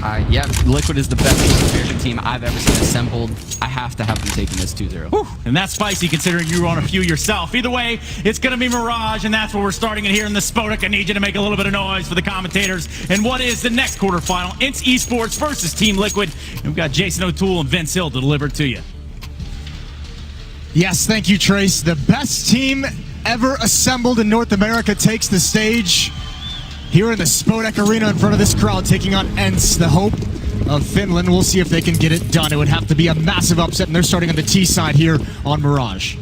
Yeah, Liquid is the best North American team I've ever seen assembled. I have to have them taking this 2-0. Whew. And that's spicy considering you were on a few yourself. Either way, it's going to be Mirage, and that's where we're starting it here in the Spodek. I need you to make a little bit of noise for the commentators. And what is the next quarterfinal? ENCE eSports versus Team Liquid. And we've got Jason O'Toole and Vince Hill to deliver to you. Yes, thank you, Trace. The best team ever assembled in North America takes the stage here in the Spodek Arena in front of this crowd, taking on ENCE, the hope of Finland. We'll see if they can get it done. It would have to be a massive upset, and they're starting on the T side here on Mirage.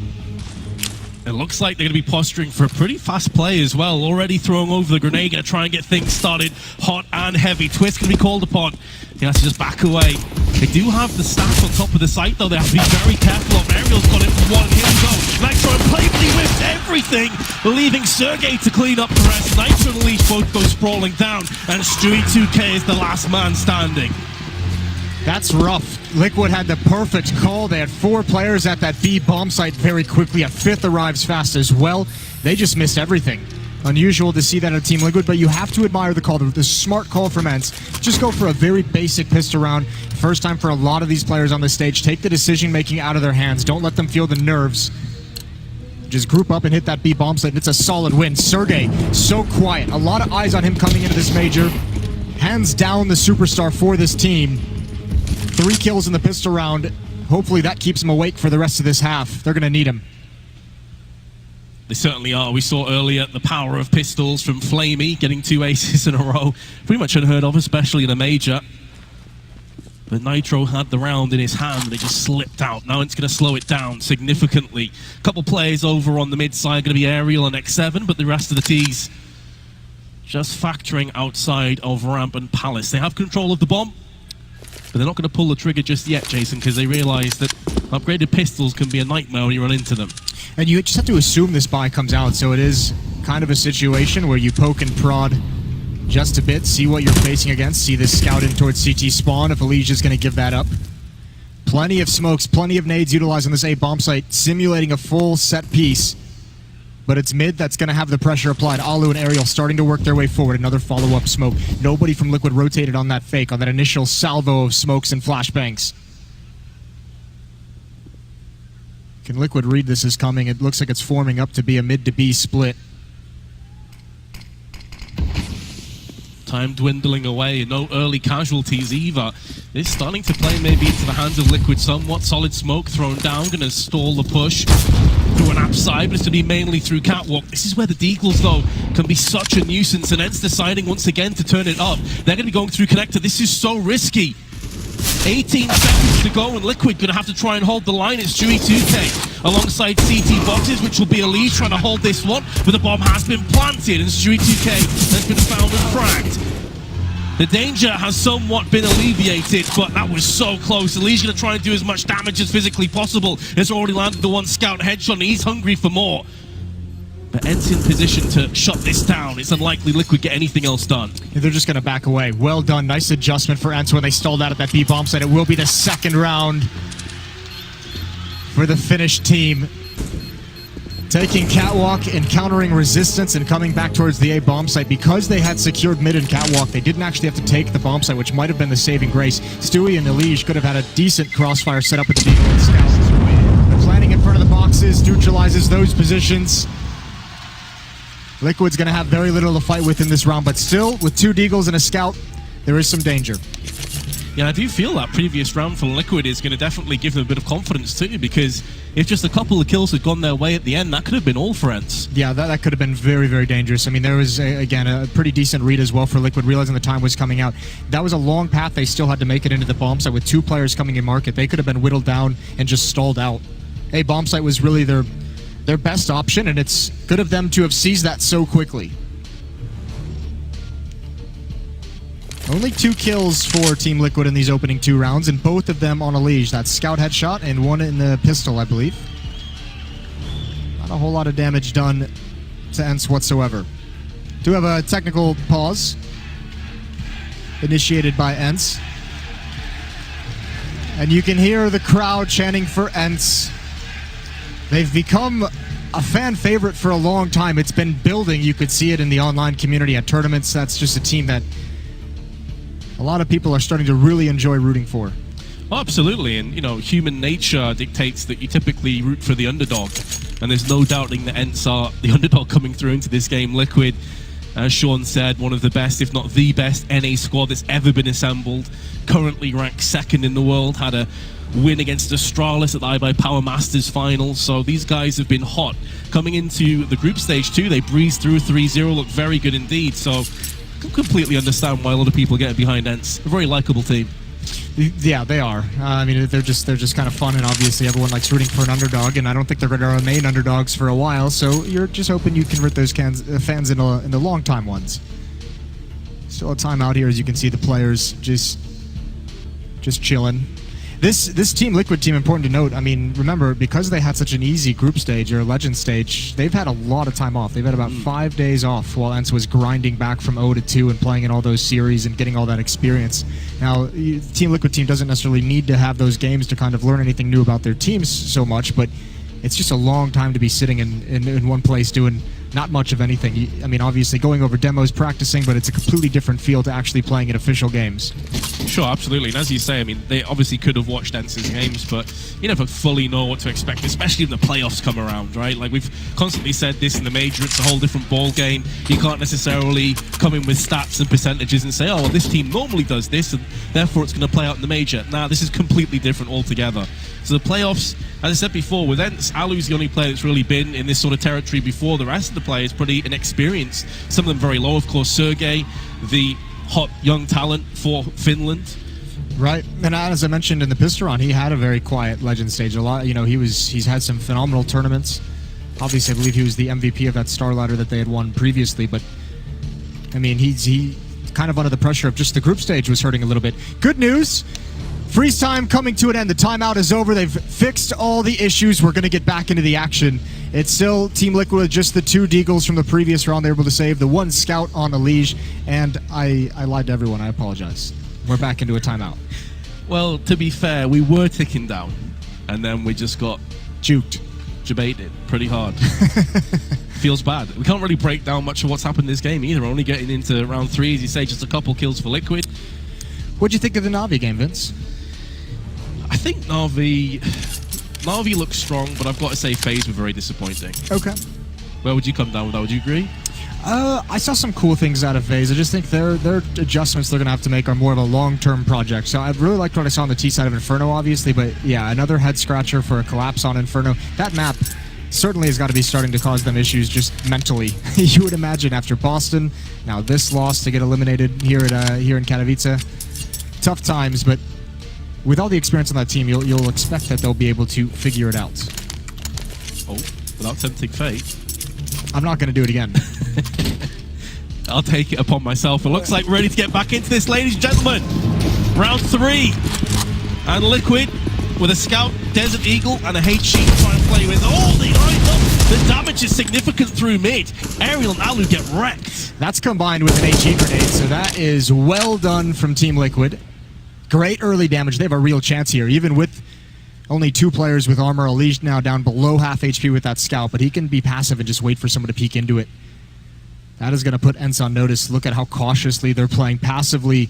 It looks like they're going to be posturing for a pretty fast play as well. Already throwing over the grenade, going to try and get things started hot and heavy. Twist going to be called upon. He has to just back away. They do have the staff on top of the site, though. They have to be very careful of. Ariel's got it for one. Here we go. Nitro and Playfully whips everything, leaving Sergey to clean up the rest. Nitro and Leash both go sprawling down, and Stewie 2K is the last man standing. That's rough. Liquid had the perfect call. They had 4 players at that B bomb site very quickly. A 5th arrives fast as well. They just missed everything. Unusual to see that on Team Liquid, but you have to admire the call, the smart call from ENCE. Just go for a very basic pistol round. First time for a lot of these players on the stage. Take the decision-making out of their hands. Don't let them feel the nerves. Just group up and hit that B bomb site, and it's a solid win. Sergey, so quiet. A lot of eyes on him coming into this major. Hands down the superstar for this team. 3 kills in the pistol round. Hopefully that keeps him awake for the rest of this half. They're going to need him. They certainly are. We saw earlier the power of pistols from Flamey, getting 2 aces in a row. Pretty much unheard of, especially in a major. But Nitro had the round in his hand, and it just slipped out. Now it's going to slow it down significantly. A couple players over on the mid side, going to be Ariel and X7, but the rest of the T's just factoring outside of Ramp and Palace. They have control of the bomb, but they're not going to pull the trigger just yet, Jason, because they realize that upgraded pistols can be a nightmare when you run into them. And you just have to assume this buy comes out, so it is kind of a situation where you poke and prod just a bit, see what you're facing against, see this scout in towards CT spawn if Alicia's going to give that up. Plenty of smokes, plenty of nades utilizing this A bomb site, simulating a full set piece. But it's mid that's going to have the pressure applied. Alu and Ariel starting to work their way forward. Another follow-up smoke. Nobody from Liquid rotated on that fake, on that initial salvo of smokes and flashbangs. Can Liquid read this is coming? It looks like it's forming up to be a mid to B split. Time dwindling away, no early casualties either. It's starting to play maybe into the hands of Liquid somewhat. Solid smoke thrown down, going to stall the push through an app side, but it's going to be mainly through Catwalk. This is where the Deagles, though, can be such a nuisance, and ENCE deciding once again to turn it up. They're going to be going through Connector. This is so risky. 18 seconds to go, and Liquid going to have to try and hold the line. It's Stewie 2K alongside CT Boxes, which will be Elise trying to hold this one, but the bomb has been planted, and Stewie 2K has been found and fragged. The danger has somewhat been alleviated, but that was so close. Elise going to try and do as much damage as physically possible. Has already landed the 1 scout headshot, and he's hungry for more. But ENCE in position to shut this down. It's unlikely Liquid get anything else done. Yeah, they're just going to back away. Well done. Nice adjustment for ENCE when they stalled out at that B bomb site. It will be the 2nd round for the Finnish team. Taking Catwalk, encountering resistance, and coming back towards the A bomb site. Because they had secured mid and Catwalk, they didn't actually have to take the bomb site, which might have been the saving grace. Stewie and Elige could have had a decent crossfire set up with the B scouts. The planning in front of the boxes neutralizes those positions. Liquid's going to have very little to fight with in this round, but still, with 2 Deagles and a scout, there is some danger. Yeah, I do feel that previous round for Liquid is going to definitely give them a bit of confidence too, because if just a couple of kills had gone their way at the end, that could have been all for ENCE. Yeah, that could have been very, very dangerous. I mean, there was, again, a pretty decent read as well for Liquid, realizing the time was coming out. That was a long path. They still had to make it into the bomb site with 2 players coming in market. They could have been whittled down and just stalled out. A bomb site was really their best option, and it's good of them to have seized that so quickly. Only 2 kills for Team Liquid in these opening 2 rounds, and both of them on Elige. That's scout headshot and 1 in the pistol, I believe. Not a whole lot of damage done to ENCE whatsoever. Do have a technical pause initiated by ENCE. And you can hear the crowd chanting for ENCE. They've become a fan favorite for a long time. It's been building. You could see it in the online community at tournaments. That's just a team that a lot of people are starting to really enjoy rooting for. Oh, absolutely, and you know, human nature dictates that you typically root for the underdog, and there's no doubting that ENCE are the underdog coming through into this game. Liquid, as Sean said, one of the best, if not the best, NA squad that's ever been assembled. Currently ranked second in the world, had a win against Astralis at the iBuyPower Masters finals, so these guys have been hot. Coming into the group stage too, they breezed through 3-0, looked very good indeed, so I can completely understand why a lot of people get behind ENCE. A very likable team. Yeah, they are. I mean, they're just kind of fun, and obviously everyone likes rooting for an underdog, and I don't think they're going to remain underdogs for a while, so you're just hoping you convert those fans into long-time ones. Still a timeout here, as you can see the players just chilling. This Team Liquid team, important to note, I mean, remember, because they had such an easy group stage, or legend stage, they've had a lot of time off. They've had about 5 days off while ENCE was grinding back from 0-2 and playing in all those series and getting all that experience. Now, the Team Liquid team doesn't necessarily need to have those games to kind of learn anything new about their teams so much, but it's just a long time to be sitting in one place doing not much of anything. I mean, obviously going over demos, practicing, but it's a completely different feel to actually playing in official games. Sure, absolutely. And as you say, I mean, they obviously could have watched ENCE's games, but you never fully know what to expect, especially when the playoffs come around, right? Like, we've constantly said this in the major, it's a whole different ball game. You can't necessarily come in with stats and percentages and say, oh, well, this team normally does this, and therefore it's going to play out in the major. Nah, this is completely different altogether. So the playoffs, as I said before, with ENCE, Alu's the only player that's really been in this sort of territory before. The rest of the players pretty inexperienced. Some of them very low, of course. Sergey, the hot young talent for Finland. Right, and as I mentioned in the Pisteron, he had a very quiet legend stage. A lot, you know, he's had some phenomenal tournaments. Obviously, I believe he was the MVP of that Star Ladder that they had won previously. But I mean, he kind of under the pressure of just the group stage was hurting a little bit. Good news. Freeze time coming to an end. The timeout is over. They've fixed all the issues. We're going to get back into the action. It's still Team Liquid with just the 2 Deagles from the previous round. They were able to save the 1 Scout on the Liege. And I lied to everyone. I apologize. We're back into a timeout. Well, to be fair, we were ticking down. And then we just got debated pretty hard. Feels bad. We can't really break down much of what's happened in this game either. We're only getting into round 3, as you say, just a couple kills for Liquid. What'd you think of the Na'Vi game, Vince? I think Na'Vi looks strong, but I've got to say FaZe were very disappointing. Okay. Where would you come down with that? Would you agree? I saw some cool things out of FaZe. I just think their adjustments they're going to have to make are more of a long-term project. So I really liked what I saw on the T side of Inferno, obviously, but yeah, another head-scratcher for a collapse on Inferno. That map certainly has got to be starting to cause them issues just mentally. You would imagine after Boston, now this loss to get eliminated here in Katowice. Tough times, but with all the experience on that team, you'll expect that they'll be able to figure it out. Oh, without tempting fate. I'm not going to do it again. I'll take it upon myself. It looks like we're ready to get back into this, ladies and gentlemen. Round 3. And Liquid with a Scout, Desert Eagle, and a HE to try and play with. Oh, they lined up. The damage is significant through mid. Aerial and Alu get wrecked. That's combined with an HE grenade, so that is well done from Team Liquid. Great early damage. They have a real chance here, even with only 2 players with armor. Elige now down below half HP with that Scout, but he can be passive and just wait for someone to peek into it. That is going to put ENCE on notice. Look at how cautiously they're playing, passively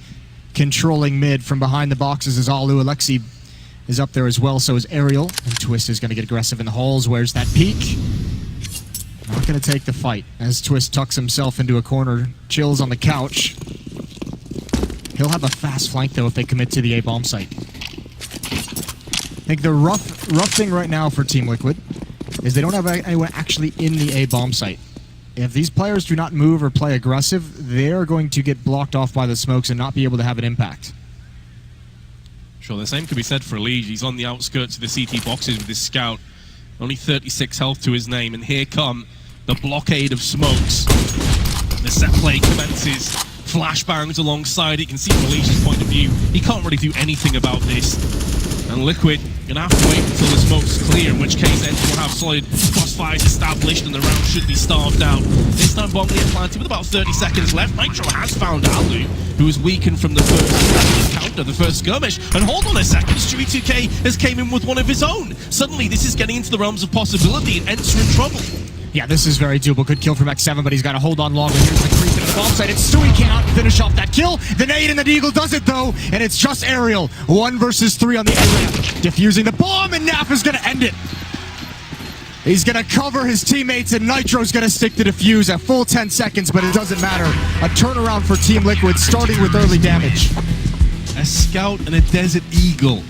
controlling mid from behind the boxes as Alu. Alexi is up there as well, so is Aerial. And Twist is going to get aggressive in the halls. Where's that peek? Not going to take the fight as Twist tucks himself into a corner, chills on the couch. He'll have a fast flank, though, if they commit to the A-bomb site. I think the rough thing right now for Team Liquid is they don't have anyone actually in the A-bomb site. If these players do not move or play aggressive, they're going to get blocked off by the smokes and not be able to have an impact. Sure, the same could be said for Elige. He's on the outskirts of the CT boxes with his Scout. Only 36 health to his name, and here come the blockade of smokes. The set play commences. Flashbangs alongside it. You can see from Elige's point of view, he can't really do anything about this. And Liquid gonna have to wait until the smoke's clear, in which case ENCE will have solid crossfires established and the round should be starved out. This time bomb near planted with about 30 seconds left. Nitro has found Alu, who was weakened from the first encounter, the first skirmish. And hold on a second, Stewie 2K has came in with one of his own. Suddenly this is getting into the realms of possibility and ENCE are in trouble. Yeah, this is very doable. Good kill from X7, but he's got to hold on longer. Here's the creep into the bomb site. It's Stewie cannot finish off that kill. The nade and the Deagle does it, though, and it's just Aerial. 1 versus 3 on the A-ramp. Diffusing the bomb, and Naf is going to end it. He's going to cover his teammates, and Nitro's going to stick to defuse a full 10 seconds, but it doesn't matter. A turnaround for Team Liquid, starting with early damage. A Scout and a Desert Eagle.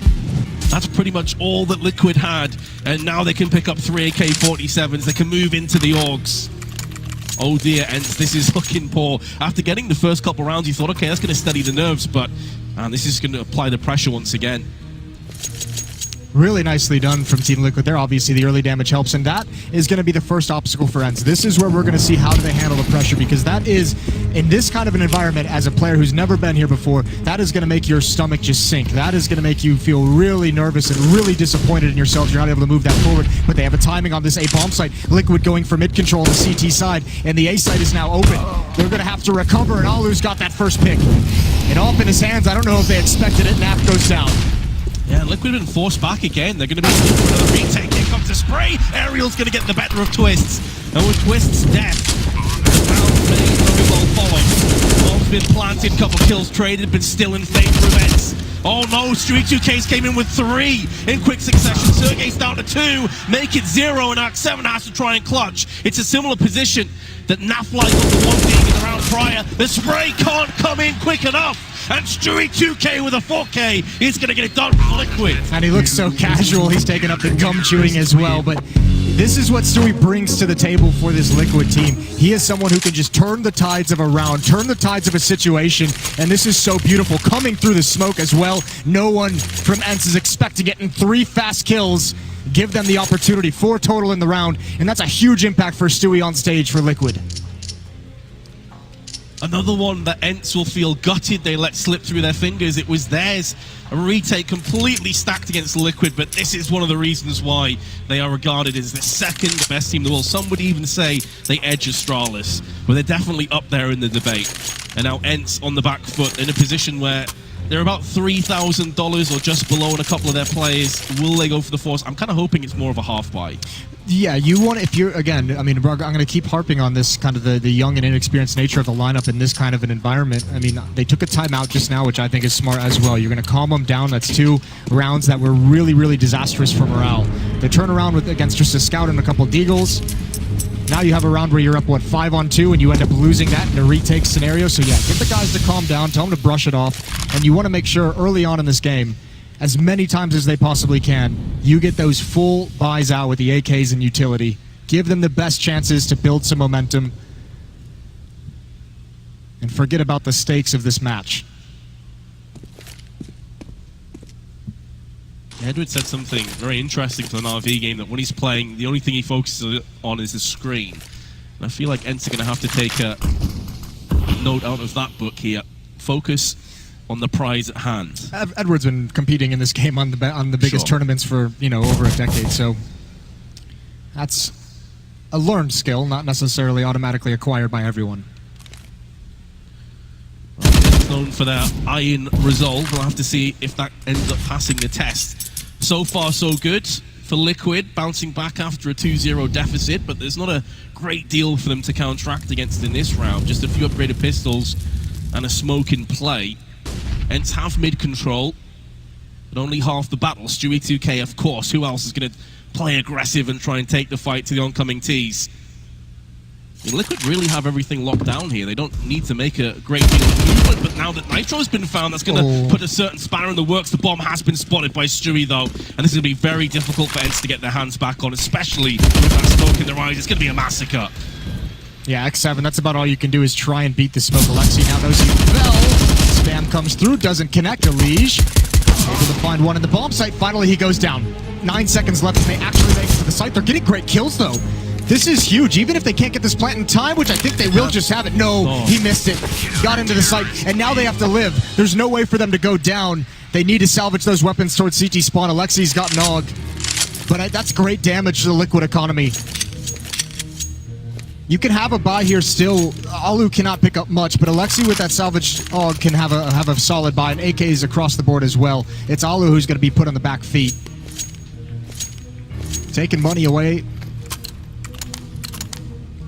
That's pretty much all that Liquid had, and now they can pick up 3 AK-47s. They can move into the Augs. Oh dear, and this is looking poor. After getting the first couple rounds, you thought, okay, that's going to steady the nerves, but this is going to apply the pressure once again. Really nicely done from Team Liquid there. Obviously, the early damage helps, and that is going to be the first obstacle for ENCE. This is where we're going to see how do they handle the pressure, because that is, in this kind of an environment, as a player who's never been here before, that is going to make your stomach just sink. That is going to make you feel really nervous and really disappointed in yourself. You're not able to move that forward, but they have a timing on this A bomb site. Liquid going for mid control on the CT side, and the A site is now open. They're going to have to recover, and Alu's got that first pick. And off in his hands, I don't know if they expected it. Naf goes down. Yeah, Liquid have been forced back again. They're going to be looking for another retake. Here comes the spray. Aerial's going to get the better of Twists. And with Twists' death, the round may very well follow. Bomb's been planted, couple kills traded, but still in favor of ENCE. Oh no, Stewie2K's came in with 3 in quick succession. Sergey's down to 2, make it 0, and Arc7 has to try and clutch. It's a similar position that Nafly got the 1 being in the round prior. The spray can't come in quick enough. And Stewie2K with a 4K, he's going to get it done for Liquid. And he looks so casual, he's taking up the gum chewing as well, but this is what Stewie brings to the table for this Liquid team. He is someone who can just turn the tides of a round, turn the tides of a situation, and this is so beautiful. Coming through the smoke as well, no one from ENCE is expecting it in 3 fast kills. Give them the opportunity, 4 total in the round, and that's a huge impact for Stewie on stage for Liquid. Another one that ENCE will feel gutted they let slip through their fingers. It was theirs. A retake completely stacked against Liquid, but this is one of the reasons why they are regarded as the second best team in the world. Some would even say they edge Astralis, but they're definitely up there in the debate. And now ENCE on the back foot in a position where they're about $3,000 or just below in a couple of their players. Will they go for the force? I'm kind of hoping it's more of a half buy. Yeah, you want, if you're, again, I mean, I'm going to keep harping on this kind of the young and inexperienced nature of the lineup in this kind of an environment. I mean, they took a timeout just now, which I think is smart as well. You're going to calm them down. That's 2 rounds that were really, really disastrous for morale. They turn around against just a Scout and a couple Deagles. Now you have a round where you're up, what, 5 on 2, and you end up losing that in a retake scenario. So yeah, get the guys to calm down, tell them to brush it off, and you want to make sure early on in this game, as many times as they possibly can, you get those full buys out with the AKs and utility. Give them the best chances to build some momentum, and forget about the stakes of this match. Edward said something very interesting for an RV game, that when he's playing, the only thing he focuses on is the screen. And I feel like ENCE are going to have to take a note out of that book here. Focus on the prize at hand. Edward's been competing in this game on the biggest tournaments for, you know, over a decade, so that's a learned skill, not necessarily automatically acquired by everyone. Well, it's known for their iron resolve. We'll have to see if that ends up passing the test. So far, so good for Liquid, bouncing back after a 2-0 deficit, but there's not a great deal for them to counteract against in this round. Just a few upgraded pistols and a smoke in play. ENCE have mid-control, but only half the battle. Stewie2K, of course. Who else is going to play aggressive and try and take the fight to the oncoming T's? I mean, Liquid really have everything locked down here. They don't need to make a great deal of movement, but now that Nitro's been found, that's going to put a certain spanner in the works. The bomb has been spotted by Stewie, though, and this is going to be very difficult for ENCE to get their hands back on, especially with that smoke in their eyes. It's going to be a massacre. Yeah, X7, that's about all you can do is try and beat the smoke. Alexi now knows he fell. Spam comes through, doesn't connect. Elige able to find one in the bomb site. Finally, he goes down. 9 seconds left, and they actually make it to the site. They're getting great kills, though. This is huge. Even if they can't get this plant in time, which I think they will just have it. No, he missed it. Got into the site, and now they have to live. There's no way for them to go down. They need to salvage those weapons towards CT spawn. Alexi's got an AUG, but that's great damage to the Liquid economy. You can have a buy here still. Alu cannot pick up much, but Alexi with that salvage AUG can have a solid buy, and AK is across the board as well. It's Alu who's going to be put on the back feet. Taking money away.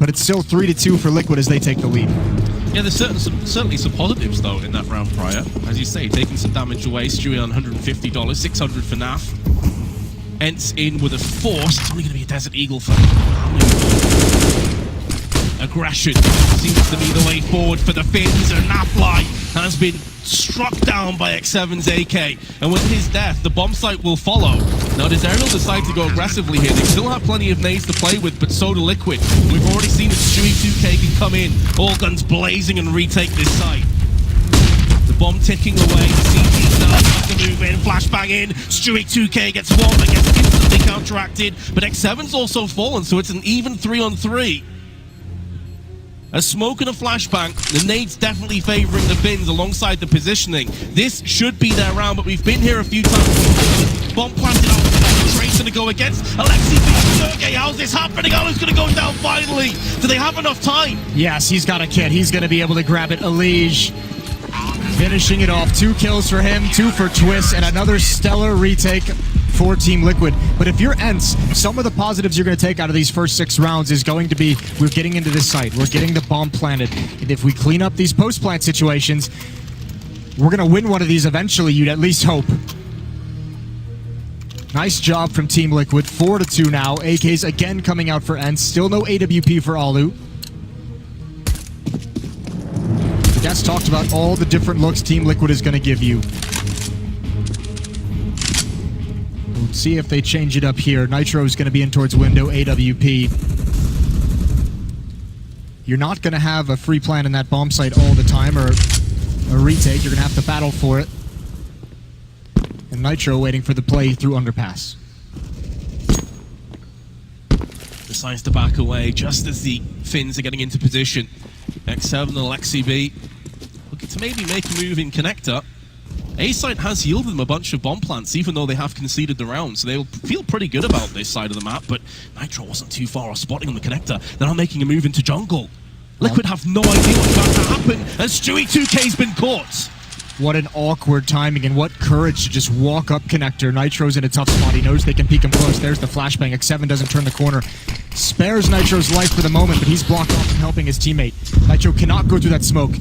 but it's still 3-2 for Liquid as they take the lead. Yeah, there's certainly some positives, though, in that round prior. As you say, taking some damage away. Stewie on $150, 600 for NAF. ENCE in with a force. It's only going to be a Desert Eagle for aggression. Seems to be the way forward for the Finns, and Nafly has been struck down by X7's AK. And with his death, the bomb site will follow. Now, does Aerial decide to go aggressively here? They still have plenty of nades to play with, but so do Liquid. We've already seen that Stewie 2K can come in, all guns blazing, and retake this site. The bomb ticking away, the CT starts to move in, flashbang in, Stewie 2K gets one, but gets instantly counteracted, but X7's also fallen, so it's an even 3-on-3. A smoke and a flashbang, the nades definitely favouring the Finns alongside the positioning. This should be their round, but we've been here a few times. Bomb planted out, Train's going to go against Alexi B. Sergey, how's this happening? Alu's going to go down finally. Do they have enough time? Yes, he's got a kit. He's going to be able to grab it. Elige finishing it off. 2 kills for him, 2 for Twist, and another stellar retake for Team Liquid. But if you're ENCE, some of the positives you're going to take out of these first 6 rounds is going to be, we're getting into this site, we're getting the bomb planted, and if we clean up these post-plant situations, we're going to win one of these eventually, you'd at least hope. Nice job from Team Liquid, 4-2 now. AK's again coming out for ENCE, still no AWP for Alu. Guest talked about all the different looks Team Liquid is going to give you. We'll see if they change it up here. Nitro is going to be in towards window, AWP. You're not going to have a free plan in that bomb site all the time, or a retake. You're going to have to battle for it. And Nitro waiting for the play through underpass. Decides to back away just as the Finns are getting into position. X7 and Alexi B looking to maybe make a move in connector. A-site has yielded them a bunch of bomb plants, even though they have conceded the round, so they'll feel pretty good about this side of the map, but Nitro wasn't too far off spotting on the connector. They're now making a move into jungle. Liquid have no idea what's about to happen, and Stewie 2K's been caught. What an awkward timing, and what courage to just walk up connector. Nitro's in a tough spot. He knows they can peek him close. There's the flashbang. X7 doesn't turn the corner. Spares Nitro's life for the moment, but he's blocked off from helping his teammate. Nitro cannot go through that smoke. He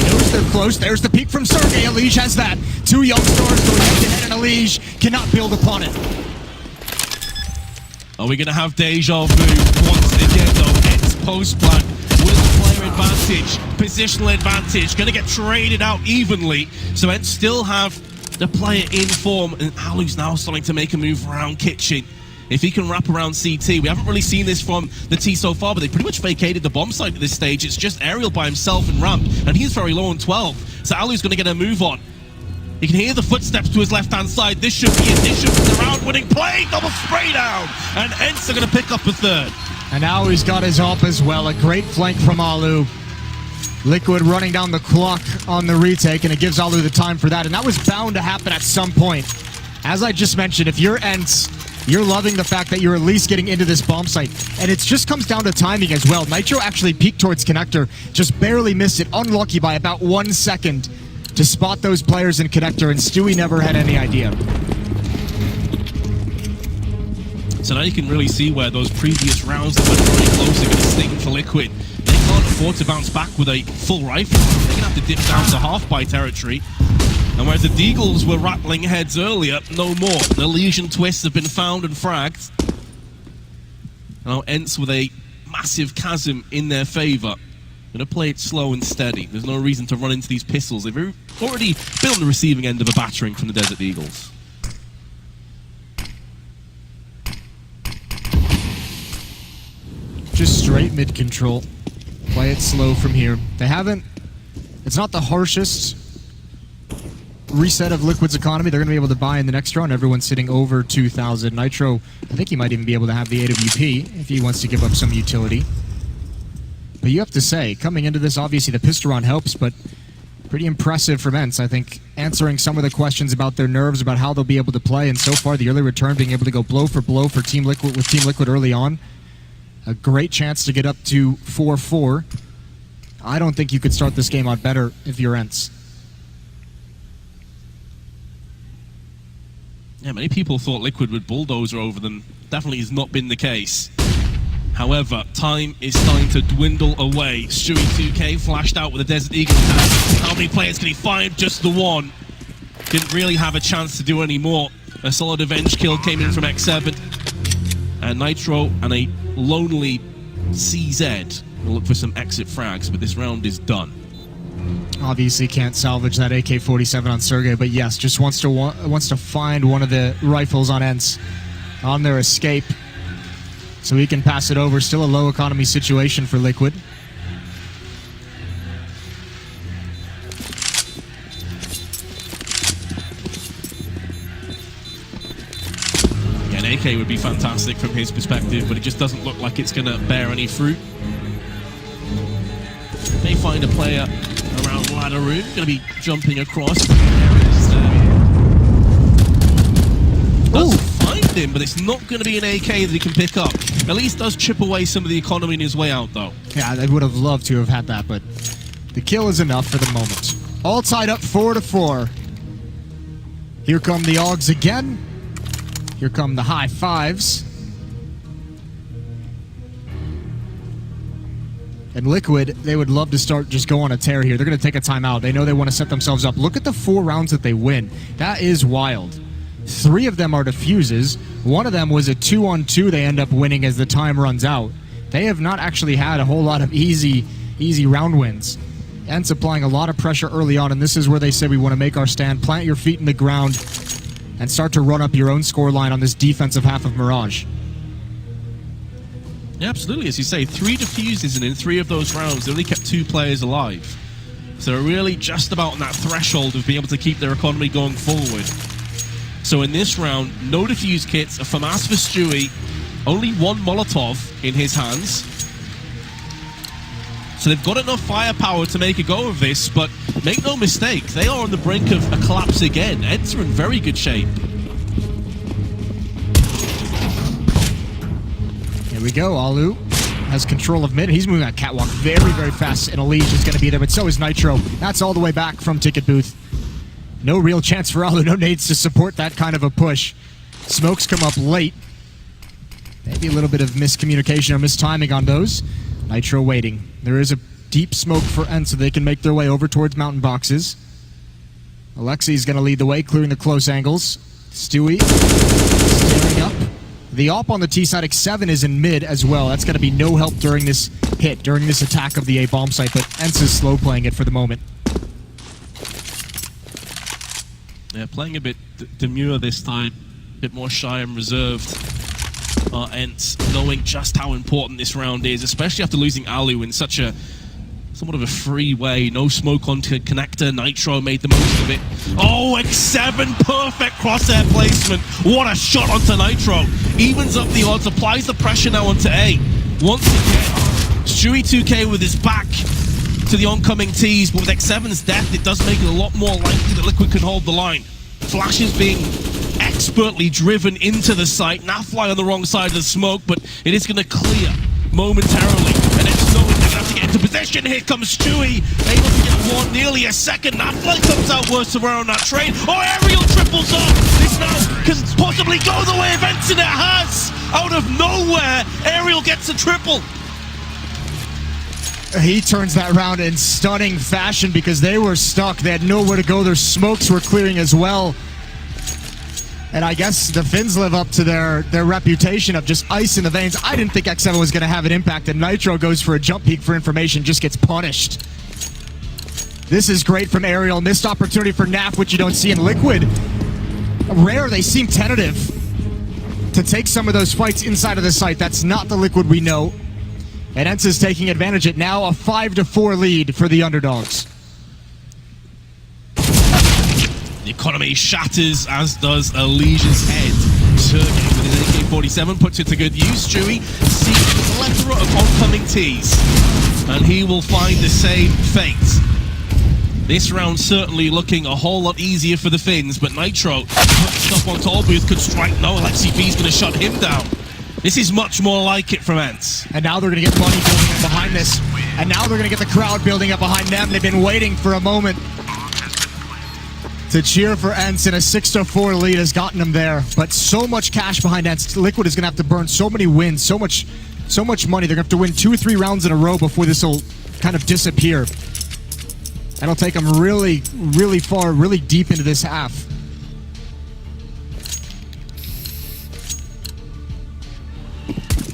knows they're close. There's the peek from Sergey. Elige has that. 2 young stars going head-to-head, and Elige cannot build upon it. Are we going to have deja vu once again, though? ENCE post-plan with player advantage, positional advantage, going to get traded out evenly. So ENCE still have the player in form, and Alu's now starting to make a move around Kitchen. If he can wrap around CT, we haven't really seen this from the T so far, but they pretty much vacated the bomb site at this stage. It's just Aerial by himself and ramp, and he's very low on 12. So Alu's going to get a move on. He can hear the footsteps to his left-hand side. This should be it. This should be the round-winning play. Double spray down, and ENCE are going to pick up a third. And now he's got his up as well. A great flank from Alu. Liquid running down the clock on the retake, and it gives Alu the time for that. And that was bound to happen at some point. As I just mentioned, if you're ENCE, you're loving the fact that you're at least getting into this bomb site. And it just comes down to timing as well. Nitro actually peeked towards connector, just barely missed it, unlucky by about 1 second to spot those players in connector, and Stewie never had any idea. So now you can really see where those previous rounds that were very close are going to sting for Liquid. They can't afford to bounce back with a full rifle. They're going to have to dip down to half-by territory. And whereas the Deagles were rattling heads earlier, no more. The Legion twists have been found and fragged. Now ENCE with a massive chasm in their favor. Going to play it slow and steady. There's no reason to run into these pistols. They've already been on the receiving end of a battering from the Desert Eagles. Just straight mid-control. Play it slow from here. They haven't... It's not the harshest reset of Liquid's economy. They're going to be able to buy in the next round. Everyone's sitting over 2,000. Nitro, I think he might even be able to have the AWP if he wants to give up some utility. But you have to say, coming into this, obviously the pistol round helps, but pretty impressive from ENCE. I think answering some of the questions about their nerves, about how they'll be able to play, and so far the early return being able to go blow for Team Liquid with Team Liquid early on. A great chance to get up to 4-4. I don't think you could start this game out better if you're ENCE. Yeah, many people thought Liquid would bulldozer over them. Definitely has not been the case. However, time is starting to dwindle away. Stewie 2K flashed out with a Desert Eagle attack. How many players can he find? Just the one. Didn't really have a chance to do any more. A solid avenge kill came in from X7. And Nitro and a lonely CZ will look for some exit frags, but this round is done. Obviously can't salvage that AK-47 on Sergey, but yes, just wants to find one of the rifles on ENCE on their escape so he can pass it over. Still a low economy situation for Liquid. Yeah, an AK would be fantastic from his perspective, but it just doesn't look like it's going to bear any fruit. They find a player around ladder room, going to be jumping across. Does find him, but it's not going to be an AK that he can pick up. At least does chip away some of the economy in his way out, though. Yeah, they would have loved to have had that, but the kill is enough for the moment. All tied up 4-4. Here come the Augs again. Here come the high fives. And Liquid, they would love to start just go on a tear here. They're going to take a timeout. They know they want to set themselves up. Look at the 4 rounds that they win. That is wild. 3 of them are defuses. 1 of them was a 2-on-2 they end up winning as the time runs out. They have not actually had a whole lot of easy round wins. ENCE applying a lot of pressure early on, and this is where they say we want to make our stand, plant your feet in the ground, and start to run up your own scoreline on this defensive half of Mirage. Yeah, absolutely. As you say, 3 defuses, and in 3 of those rounds, they only kept 2 players alive. So they're really just about on that threshold of being able to keep their economy going forward. So in this round, no defuse kits, a FAMAS for Stewie, only 1 Molotov in his hands. So they've got enough firepower to make a go of this, but make no mistake, they are on the brink of a collapse again. ENCE are in very good shape. Here we go, Alu has control of mid. He's moving that catwalk very, very fast, and Elige is going to be there, but so is Nitro. That's all the way back from Ticket Booth. No real chance for Alu, no nades to support that kind of a push. Smokes come up late. Maybe a little bit of miscommunication or mistiming on those. Nitro waiting. There is a deep smoke for ENCE so they can make their way over towards mountain boxes. Alexi's going to lead the way, clearing the close angles. Stewie staring up. The op on the T side, X7 is in mid as well. That's going to be no help during this hit, during this attack of the A bomb site, but ENCE is slow playing it for the moment. Yeah, playing a bit demure this time, a bit more shy and reserved. ENCE knowing just how important this round is, especially after losing Alu in such a somewhat of a free way. No smoke onto connector. Nitro made the most of it. Oh, X7, perfect crosshair placement. What a shot onto Nitro. Evens up the odds, applies the pressure now onto A. Once again, Stewie 2K with his back to the oncoming T's, but with X7's death, it does make it a lot more likely that Liquid can hold the line. Flashes being expertly driven into the site. Nafly on the wrong side of the smoke, but it is going to clear momentarily. And it's knowing they're going to have to get into position. Here comes Stewie, able to get 1, nearly a second. Nafly comes out worse around that trade. Oh, Aerial triples off. This now can possibly go the way of ENCE, and it has. Out of nowhere, Aerial gets a triple. He turns that round in stunning fashion because they were stuck. They had nowhere to go. Their smokes were clearing as well. And I guess the Finns live up to their reputation of just ice in the veins. I didn't think X7 was going to have an impact, and Nitro goes for a jump peek for information, just gets punished. This is great from Aerial. Missed opportunity for Naf, which you don't see in Liquid. Rare, they seem tentative to take some of those fights inside of the site. That's not the Liquid we know. And ENCE is taking advantage of it now, a 5-4 lead for the underdogs. The economy shatters, as does Elige's head. Sergey with his AK-47 puts it to good use. Stewie sees a plethora of oncoming T's, and he will find the same fate. This round certainly looking a whole lot easier for the Finns, but Nitro puts up on Tollbooth, could strike. No, Alexi V's going to shut him down. This is much more like it from ENCE. And now they're going to get money building up behind this. And now they're going to get the crowd building up behind them. They've been waiting for a moment to cheer for ENCE, and a 6-4 lead has gotten them there. But so much cash behind ENCE. Liquid is going to have to burn so many wins, so much So much money. They're going to have to win 2 or 3 rounds in a row before this will kind of disappear. That'll take them really, really far, really deep into this half.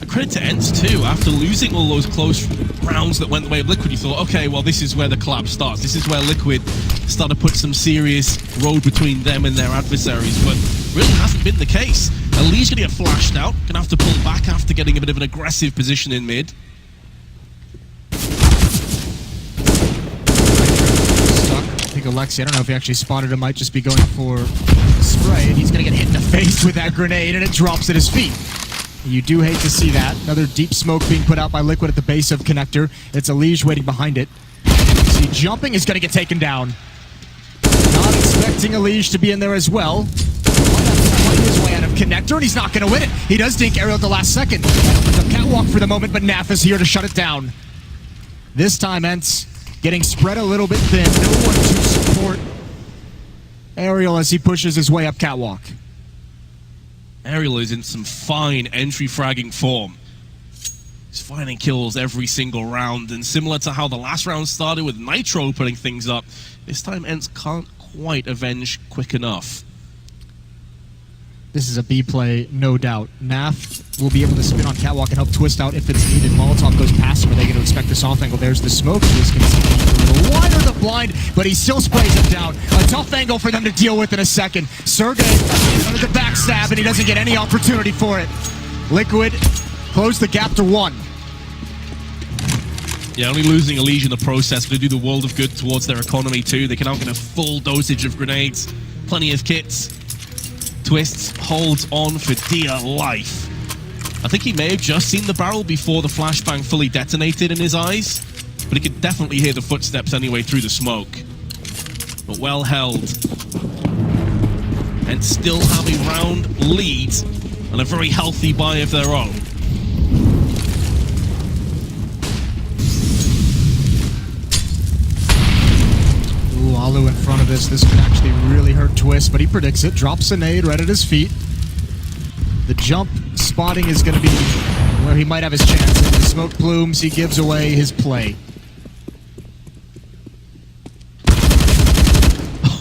Credit to ENCE too. After losing all those close rounds that went the way of Liquid, you thought, okay, well, this is where the collapse starts. This is where Liquid start to put some serious road between them and their adversaries, but really hasn't been the case. Elise gonna get flashed out, gonna have to pull back after getting a bit of an aggressive position in mid. Stuck. I think Alexi, I don't know if he actually spotted him, might just be going for spray, and he's gonna get hit in the face with that grenade, and it drops at his feet. You do hate to see that. Another deep smoke being put out by Liquid at the base of connector. It's Elige waiting behind it. See, jumping is going to get taken down. Not expecting Elige to be in there as well. Might have to fight his way out of connector, and he's not going to win it. He does dink aerial at the last second. The catwalk for the moment, but Naf is here to shut it down. This time, ENCE getting spread a little bit thin. No one to support Aerial as he pushes his way up catwalk. Aerial is in some fine entry fragging form. He's finding kills every single round, and similar to how the last round started with Nitro putting things up, this time ENCE can't quite avenge quick enough. This is a B play, no doubt. Naf will be able to spin on catwalk and help twist out if it's needed. Molotov goes past him. Are they going to expect this off angle? There's the smoke. Twist can see a little wider the blind, but he still sprays him down. A tough angle for them to deal with in a second. Sergey under the backstab, and he doesn't get any opportunity for it. Liquid close the gap to 1. Yeah, only losing Elige in the process going to do the world of good towards their economy too. They can now get a full dosage of grenades, plenty of kits. Twists holds on for dear life. I think he may have just seen the barrel before the flashbang fully detonated in his eyes, but he could definitely hear the footsteps anyway through the smoke. But well held. And still have a round lead and a very healthy buy of their own. Ooh, Alu in front of this. This could actually really hurt Twist, but he predicts it. Drops a nade right at his feet. The jump spotting is going to be where he might have his chance. In the smoke plumes, he gives away his play.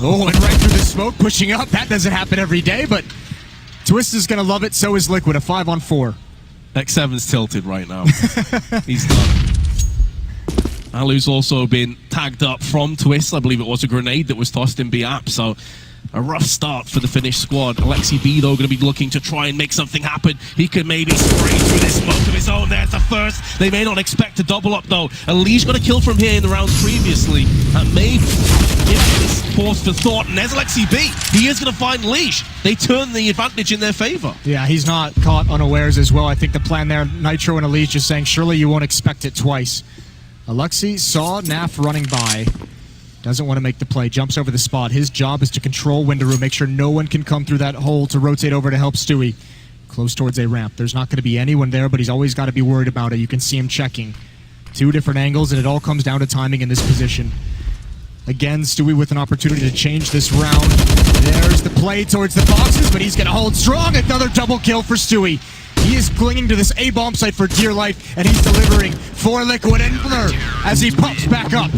Oh, and right through the smoke, pushing up. That doesn't happen every day, but Twist is going to love it. So is Liquid, a 5-on-4. X7's tilted right now. He's done. Alu's also been tagged up from Twist. I believe it was a grenade that was tossed in B-App, so a rough start for the Finnish squad. Alexi B, though, going to be looking to try and make something happen. He could maybe spray through this smoke of his own. There's the first. They may not expect to double up, though. Elige got a kill from here in the round previously. And maybe give this pause for thought. And there's Alexi B. He is going to find Elige. They turn the advantage in their favor. Yeah, he's not caught unawares as well. I think the plan there, Nitro and Elige just saying, surely you won't expect it twice. Alexi saw Naf running by. Doesn't want to make the play. Jumps over the spot. His job is to control window room. Make sure no one can come through that hole to rotate over to help Stewie. Close towards a ramp. There's not going to be anyone there, but he's always got to be worried about it. You can see him checking. 2 different angles, and it all comes down to timing in this position. Again, Stewie with an opportunity to change this round. There's the play towards the boxes, but he's going to hold strong. Another double kill for Stewie. He is clinging to this A-bomb site for dear life, and he's delivering for Liquid and Blur as he pops back up.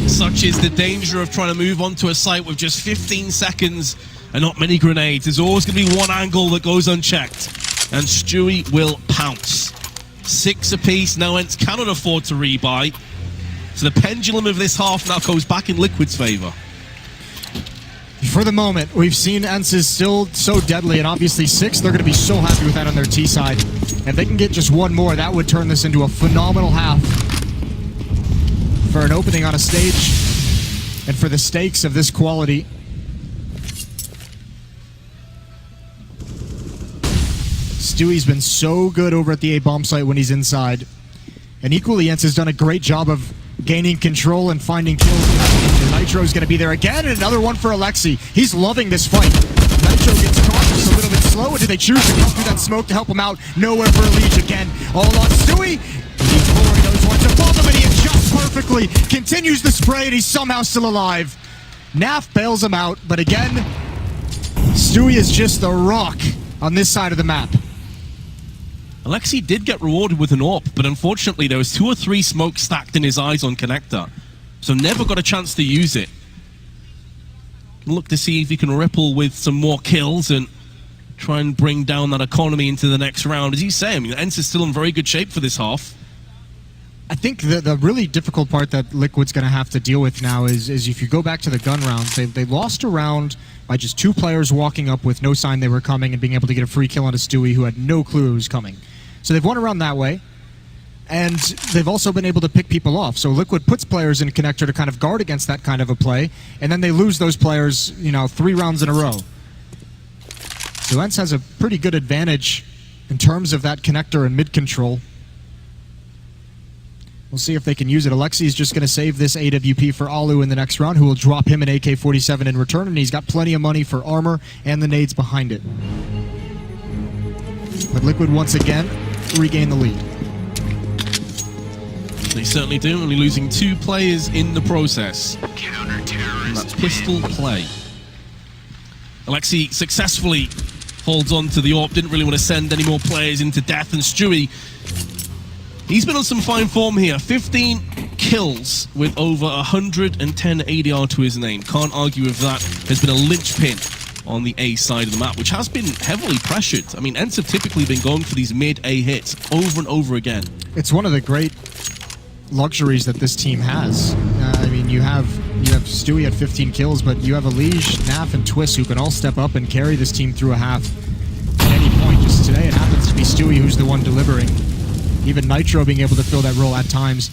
Such is the danger of trying to move onto a site with just 15 seconds and not many grenades. There's always going to be one angle that goes unchecked, and Stewie will pounce. 6 apiece. Now ENCE cannot afford to rebuy. So the pendulum of this half now goes back in Liquid's favor. For the moment, we've seen ENCE is still so deadly, and obviously 6, they're going to be so happy with that on their T side. If they can get just one more, that would turn this into a phenomenal half for an opening on a stage, and for the stakes of this quality. Stewie's been so good over at the A-bomb site when he's inside, and equally ENCE has done a great job of gaining control and finding kills. Nitro's going to be there again, and another one for Alexi. He's loving this fight. Nitro gets caught just a little bit slow, or do they choose to come through that smoke to help him out? Nowhere for Elige again. All on Stewie. He's pouring those ones above him, and he adjusts perfectly. Continues the spray, and he's somehow still alive. Naf bails him out, but again, Stewie is just the rock on this side of the map. Alexi did get rewarded with an AWP, but unfortunately there was 2 or 3 smokes stacked in his eyes on connector, so never got a chance to use it. Look to see if he can ripple with some more kills and try and bring down that economy into the next round. As you say, I mean, ENCE is still in very good shape for this half. I think the really difficult part that Liquid's going to have to deal with now is if you go back to the gun rounds, they lost a round by just 2 players walking up with no sign they were coming and being able to get a free kill on a Stewie who had no clue it was coming. So they've won a round that way, and they've also been able to pick people off. So Liquid puts players in connector to kind of guard against that kind of a play, and then they lose those players, 3 rounds in a row. So ENCE has a pretty good advantage in terms of that connector and mid control. We'll see if they can use it. Alexi's just going to save this AWP for Alu in the next round, who will drop him an AK-47 in return, and he's got plenty of money for armor and the nades behind it. But Liquid once again regain the lead. They certainly do, only losing 2 players in the process. And that's pistol play. Alexi successfully holds on to the AWP, didn't really want to send any more players into death, and Stewie, he's been on some fine form here. 15 kills with over 110 ADR to his name. Can't argue with that. Has been a linchpin on the A side of the map, which has been heavily pressured. I mean, ENCE have typically been going for these mid-A hits over and over again. It's one of the great luxuries that this team has. I mean, you have Stewie at 15 kills, but you have Elige, Naf, and Twist who can all step up and carry this team through a half at any point. Just today, it happens to be Stewie who's the one delivering. Even Nitro being able to fill that role at times.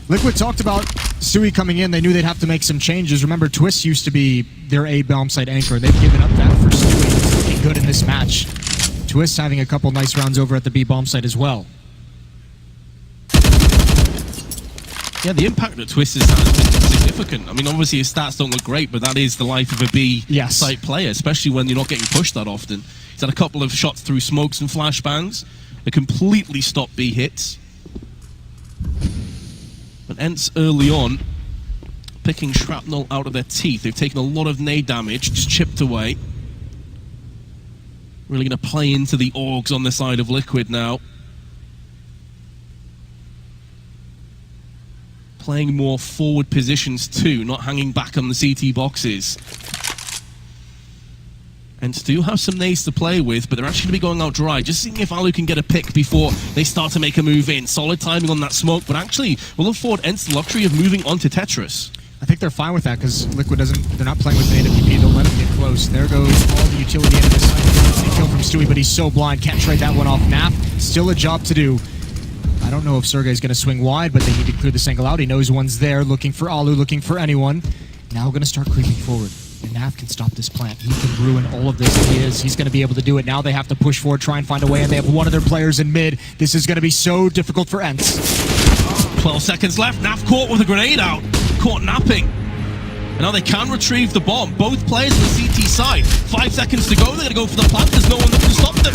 Liquid talked about Stewie coming in. They knew they'd have to make some changes. Remember, Twist used to be their A bomb site anchor. They've given up that for Stewie. He's looking good in this match. Twist having a couple nice rounds over at the B bomb site as well. Yeah, the impact that Twist has had has been significant. I mean, obviously his stats don't look great, but that is the life of a B site player, especially when you're not getting pushed that often. He's had a couple of shots through smokes and flashbangs that completely stopped B hits. But ENCE early on, picking shrapnel out of their teeth. They've taken a lot of nade damage, just chipped away. Really going to play into the Orgs on the side of Liquid now. Playing more forward positions too, not hanging back on the CT boxes. ENCE do have some nades to play with, but they're actually going to be going out dry. Just seeing if Alu can get a pick before they start to make a move in. Solid timing on that smoke, but actually will afford ENCE the luxury of moving on to Tetris. I think they're fine with that because Liquid they're not playing with the AWP. They'll let him get close. There goes all the utility into the site. Kill from Stewie, but he's so blind. Can't trade that one off. Nap, still a job to do. I don't know if Sergey's going to swing wide, but they need to clear this angle out. He knows one's there, looking for Alu, looking for anyone. Now going to start creeping forward. And Naf can stop this plant. He can ruin all of this. He's going to be able to do it. Now they have to push forward, try and find a way, and they have one of their players in mid. This is going to be so difficult for ENCE. 12 seconds left. Naf caught with a grenade out. Caught napping. And now they can retrieve the bomb. Both players on the CT side. 5 seconds to go. They're going to go for the plant. There's no one that can stop them.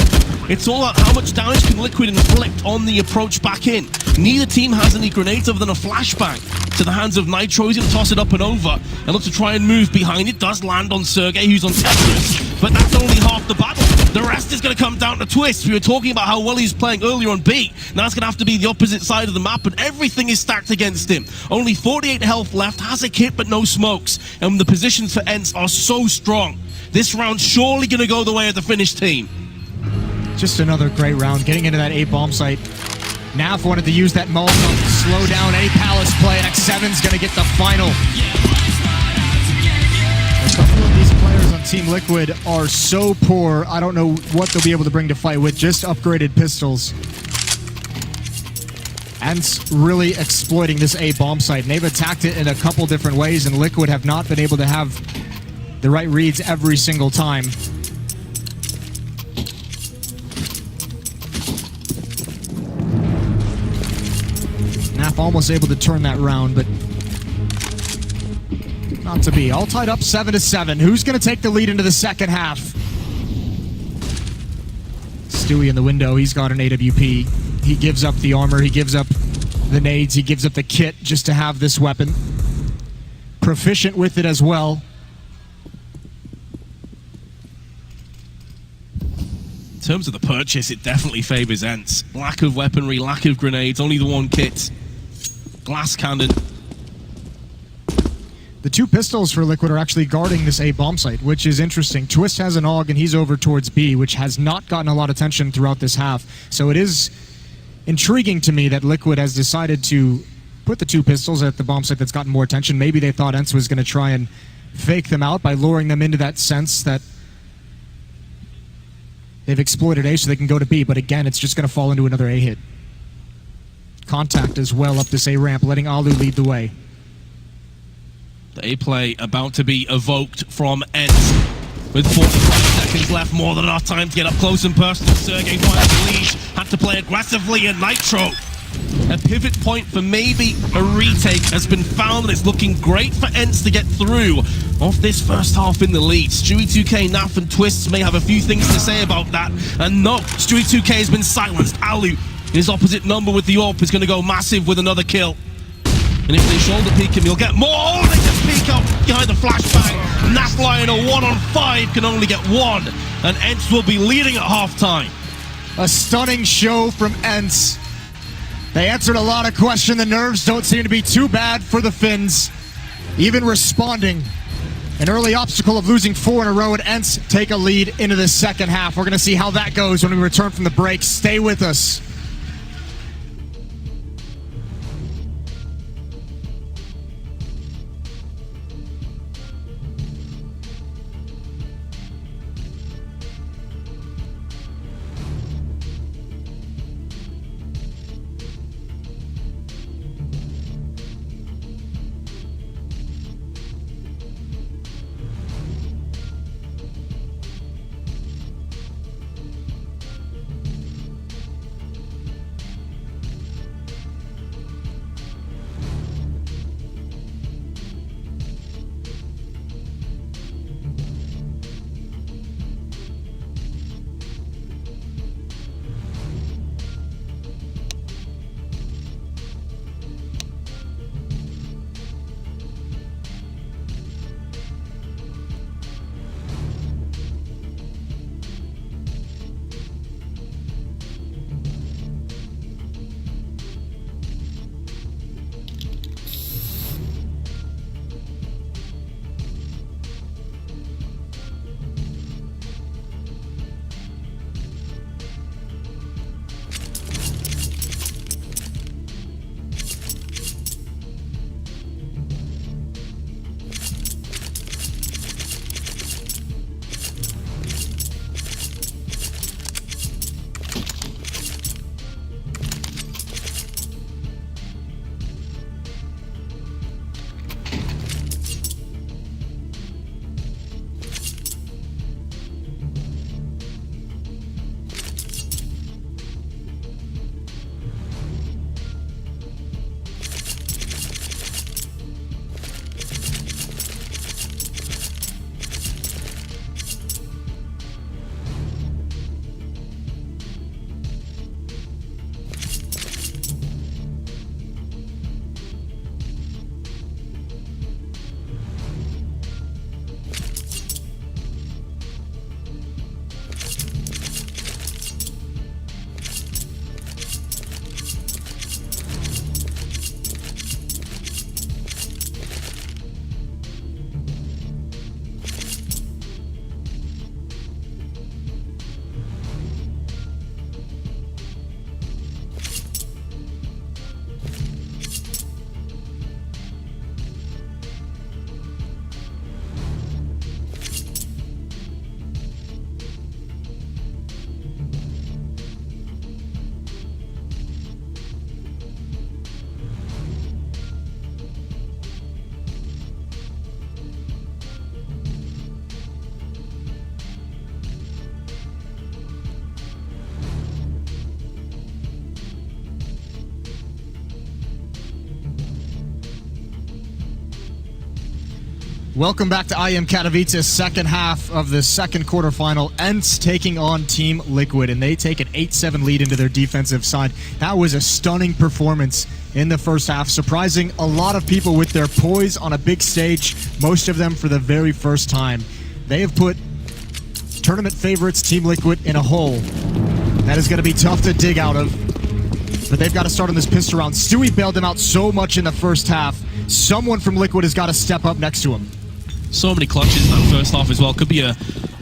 It's all about how much damage can Liquid inflict on the approach back in. Neither team has any grenades other than a flashbang to the hands of Nitro. He's going to toss it up and over and look to try and move behind it. Does land on Sergey, who's on Tetris, but that's only half the battle. The rest is going to come down to Twist. We were talking about how well he's playing earlier on B. Now it's going to have to be the opposite side of the map, and everything is stacked against him. Only 48 health left, has a kit but no smokes, and the positions for ENCE are so strong. This round's surely going to go the way of the Finnish team. Just another great round. Getting into that A bomb site. Naf wanted to use that Molotov to slow down any Palace play, and X7's going to get the final. A couple of these players on Team Liquid are so poor, I don't know what they'll be able to bring to fight with just upgraded pistols. ENCE really exploiting this A bomb site, and they've attacked it in a couple different ways, and Liquid have not been able to have the right reads every single time. Naf almost able to turn that round, but not to be. All tied up 7-7. Who's going to take the lead into the second half? Stewie in the window. He's got an AWP. He gives up the armor. He gives up the nades. He gives up the kit just to have this weapon. Proficient with it as well. terms of the purchase, it definitely favors ENCE. Lack of weaponry, lack of grenades, only the one kit. Glass cannon. The 2 pistols for Liquid are actually guarding this A bomb site, which is interesting. Twist has an AUG and he's over towards B, which has not gotten a lot of attention throughout this half. So it is intriguing to me that Liquid has decided to put the 2 pistols at the bomb site that's gotten more attention. Maybe they thought ENCE was going to try and fake them out by luring them into that sense that they've exploited A so they can go to B, but again, it's just going to fall into another A hit. Contact as well up this A ramp, letting Alu lead the way. The A play about to be evoked from ENCE. With 45 seconds left, more than enough time to get up close and personal. Sergey finds the lead, had to play aggressively in Nitro. A pivot point for maybe a retake has been found, and it's looking great for ENCE to get through off this first half in the lead. Stewie2K, Naf, and Twists may have a few things to say about that. And no, Stewie2K has been silenced. Alu, in his opposite number with the AWP, is going to go massive with another kill. And if they shoulder peek him, you'll get more. Oh, they just peek up behind the flashbang. Naf Lion, a 1-on-5, can only get 1. And ENCE will be leading at halftime. A stunning show from ENCE. They answered a lot of questions. The nerves don't seem to be too bad for the Finns. Even responding. An early obstacle of losing 4 in a row, and ENCE take a lead into the second half. We're going to see how that goes when we return from the break. Stay with us. Welcome back to IEM Katowice, second half of the second quarterfinal. ENCE taking on Team Liquid, and they take an 8-7 lead into their defensive side. That was a stunning performance in the first half, surprising a lot of people with their poise on a big stage, most of them for the very first time. They have put tournament favorites, Team Liquid, in a hole that is going to be tough to dig out of. But they've got to start on this pistol round. Stewie bailed him out so much in the first half. Someone from Liquid has got to step up next to him. So many clutches in that first half as well. Could be a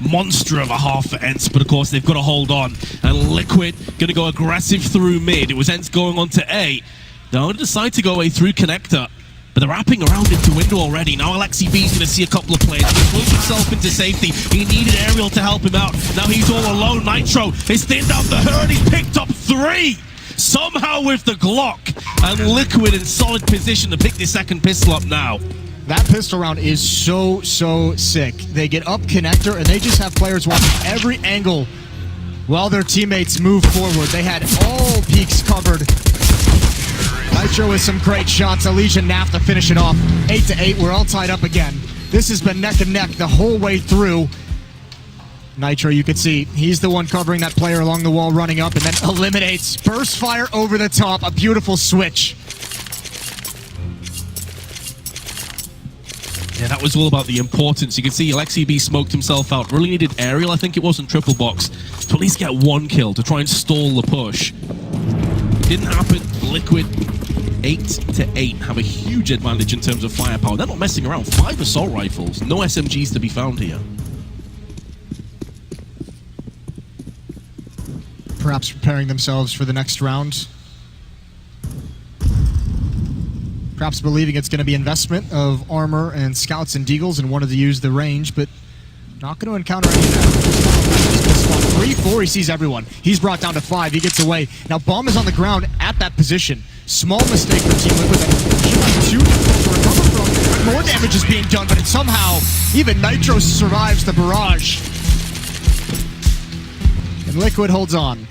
monster of a half for ENCE, but of course they've got to hold on. And Liquid going to go aggressive through mid. It was ENCE going on to A. They're going to decide to go away through connector, but they're wrapping around into window already. Now Alexi B's going to see a couple of players. He throws himself into safety. He needed Aerial to help him out. Now he's all alone. Nitro is thinned out the herd. He's picked up 3. Somehow with the Glock. And Liquid in solid position to pick this second pistol up now. That pistol round is so sick. They get up connector and they just have players watching every angle while their teammates move forward. They had all peaks covered. Nitro with some great shots. Alicia Naff to finish it off. 8-8. We're all tied up again. This has been neck and neck the whole way through. Nitro, you can see, he's the one covering that player along the wall, running up, and then eliminates. Burst fire over the top. A beautiful switch. Yeah, that was all about the importance. You can see Alexi B smoked himself out. Really needed Aerial, I think it was, in triple box, to at least get 1 kill, to try and stall the push. Didn't happen. Liquid 8-8 have a huge advantage in terms of firepower. They're not messing around. 5 assault rifles. No SMGs to be found here. Perhaps preparing themselves for the next round. Perhaps believing it's going to be investment of armor and scouts and deagles and wanted to use the range, but not going to encounter any of that. 3-4, he sees everyone. He's brought down to 5. He gets away. Now Bomb is on the ground at that position. Small mistake for Team Liquid that should have 2 to recover from. More damage is being done, but it somehow, even Nitro survives the barrage. And Liquid holds on.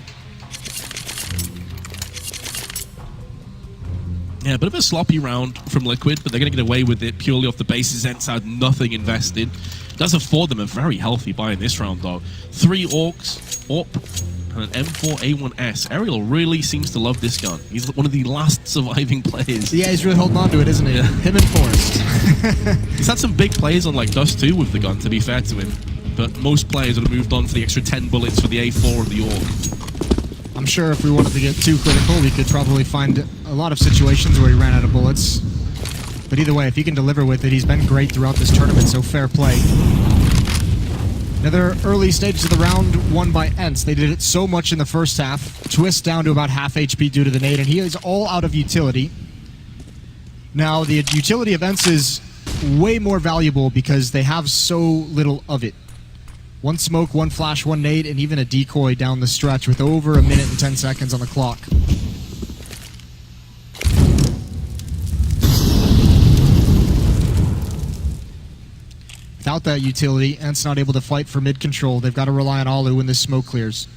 Yeah, a bit of a sloppy round from Liquid, but they're going to get away with it purely off the basis. ENCE had nothing invested. Does afford them a very healthy buy in this round, though. 3 Orcs, AWP, and an M4A1S. Aerial really seems to love this gun. He's one of the last surviving players. Yeah, he's really holding on to it, isn't he? Yeah. Him and Forrest. He's had some big plays on like Dust 2 with the gun, to be fair to him. But most players would have moved on for the extra 10 bullets for the A4 of the AWP. I'm sure if we wanted to get too critical, we could probably find a lot of situations where he ran out of bullets. But either way, if he can deliver with it, he's been great throughout this tournament, so fair play. Another early stages of the round won by ENCE. They did it so much in the first half. Twist down to about half HP due to the nade, and he is all out of utility. Now, the utility of ENCE is way more valuable because they have so little of it. 1 smoke, 1 flash, 1 nade, and even a decoy down the stretch with over 1 minute and 10 seconds on the clock. Without that utility, ENCE not able to fight for mid control. They've got to rely on Alu when this smoke clears.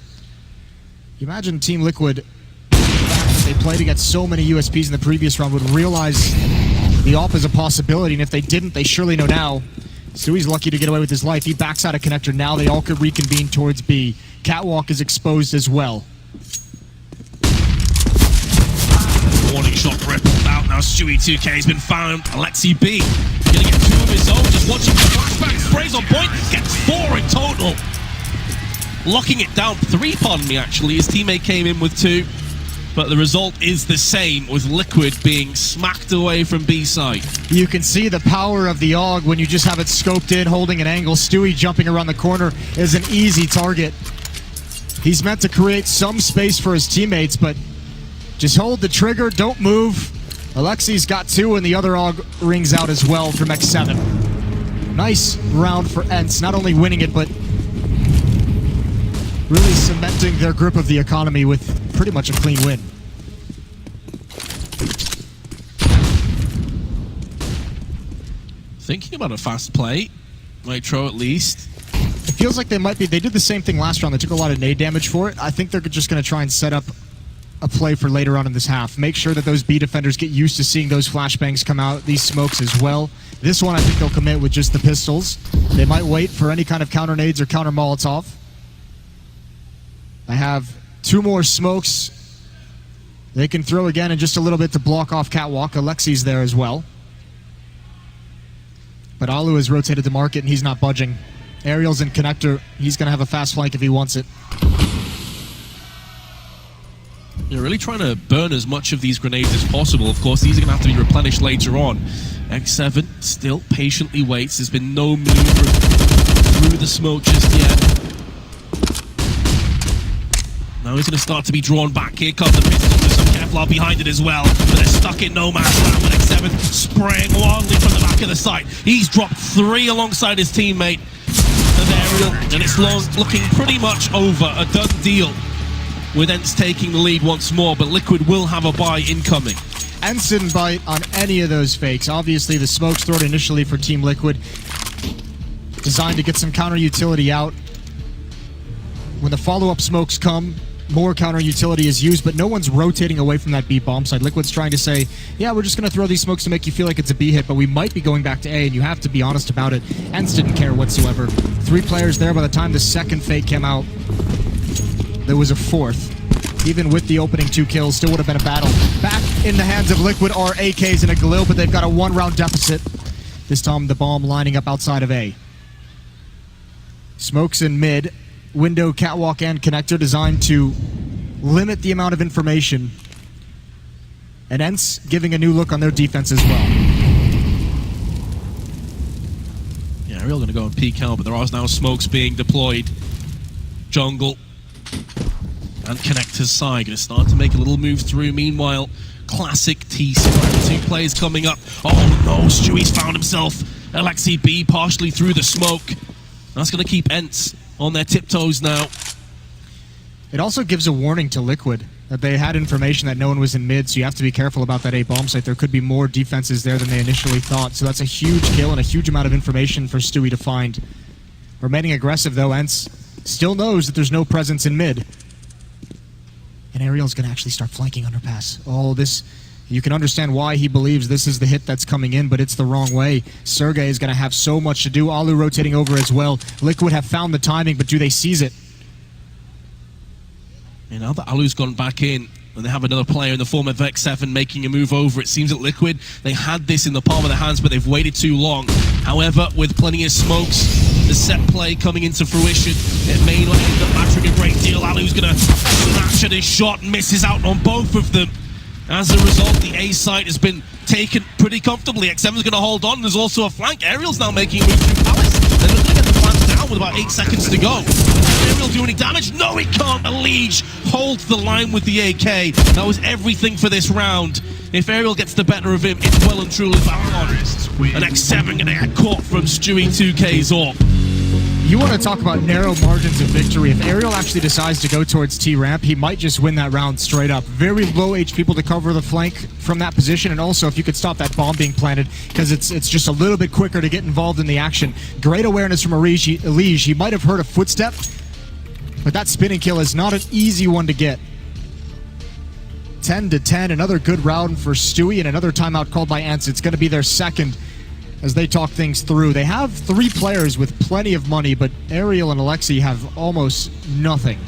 You imagine Team Liquid, they played against so many USPs in the previous round, would realize the AWP is a possibility, and if they didn't, they surely know now. Stewie's lucky to get away with his life. He backs out of connector. Now they all could reconvene towards B. Catwalk is exposed as well. Warning shot rippled out. Now Stewie 2K has been found. Alexi B gonna get 2 of his own. Just watching the flashback. Sprays on point. Gets 4 in total. Locking it down. 3, pardon me, actually. His teammate came in with 2. But the result is the same, with Liquid being smacked away from B side. You can see the power of the AUG when you just have it scoped in, holding an angle. Stewie jumping around the corner is an easy target. He's meant to create some space for his teammates, but just hold the trigger, don't move. Alexi's got 2, and the other AUG rings out as well from X7. Nice round for ENCE, not only winning it, but really cementing their grip of the economy with pretty much a clean win. Thinking about a fast play. Nitro at least. It feels like they might be. They did the same thing last round. They took a lot of nade damage for it. I think they're just going to try and set up a play for later on in this half. Make sure that those B defenders get used to seeing those flashbangs come out, these smokes as well. This one I think they'll commit with just the pistols. They might wait for any kind of counter nades or counter Molotov. I have 2 more smokes. They can throw again in just a little bit to block off Catwalk. Alexi's there as well. But Alu has rotated the market and he's not budging. Aerial's in connector. He's going to have a fast flank if he wants it. You're really trying to burn as much of these grenades as possible. Of course, these are going to have to be replenished later on. X7 still patiently waits. There's been no maneuver through the smoke just yet. Now he's going to start to be drawn back. Here come the pistols. There's some Kevlar behind it as well. But they're stuck in no man's land with X7 spraying wildly from the back of the site. He's dropped 3 alongside his teammate. And it's looking pretty much over. A done deal. With ENCE taking the lead once more, but Liquid will have a buy incoming. ENCE didn't bite on any of those fakes. Obviously, the smokes thrown initially for Team Liquid, designed to get some counter utility out. When the follow-up smokes come, more counter utility is used, but no one's rotating away from that B bomb side. Liquid's trying to say, yeah, we're just going to throw these smokes to make you feel like it's a B hit, but we might be going back to A, and you have to be honest about it. ENCE didn't care whatsoever. 3 players there by the time the second fake came out. There was a 4th. Even with the opening 2 kills, still would have been a battle. Back in the hands of Liquid are AKs and a Galil, but they've got a 1-round deficit. This time the bomb lining up outside of A. Smokes in mid. Window, catwalk, and connector designed to limit the amount of information. And ENCE giving a new look on their defense as well. Yeah, Ariel going to go and peek out, but there are now smokes being deployed. Jungle. And connector's side, going to start to make a little move through. Meanwhile, classic T-Square. 2 players coming up. Oh no, Stewie's found himself. Alexi B partially through the smoke. That's going to keep ENCE on their tiptoes now. It also gives a warning to Liquid that they had information that no one was in mid, so you have to be careful about that A bomb site. There could be more defenses there than they initially thought, so that's a huge kill and a huge amount of information for Stewie to find. Remaining aggressive though, ENCE still knows that there's no presence in mid. And Ariel's going to actually start flanking underpass. Oh, this... You can understand why he believes this is the hit that's coming in, but it's the wrong way. Sergey is going to have so much to do. Alu rotating over as well. Liquid have found the timing, but do they seize it? And now that Alu's gone back in, and they have another player in the form of X7 making a move over, it seems that Liquid, they had this in the palm of their hands, but they've waited too long. However, with plenty of smokes, the set play coming into fruition, it may not end up mattering a great deal. Alu's going to snatch at his shot and misses out on both of them. As a result, the A site has been taken pretty comfortably. X7's going to hold on. There's also a flank. Ariel's now making a move through Palace. They're looking to get the flank down with about 8 seconds to go. Can Ariel do any damage? No, he can't. Elige holds the line with the AK. That was everything for this round. If Ariel gets the better of him, it's well and truly back on. And X7 going to get caught from Stewie 2K's AWP. You want to talk about narrow margins of victory. If Ariel actually decides to go towards T-ramp, he might just win that round straight up. Very low HP people to cover the flank from that position, and also if you could stop that bomb being planted, because it's just a little bit quicker to get involved in the action. Great awareness from Elige. He might have heard a footstep, but that spinning kill is not an easy one to get. 10-10, another good round for Stewie, and another timeout called by ENCE. It's going to be their second as they talk things through. They have 3 players with plenty of money, but Ariel and Alexi have almost nothing.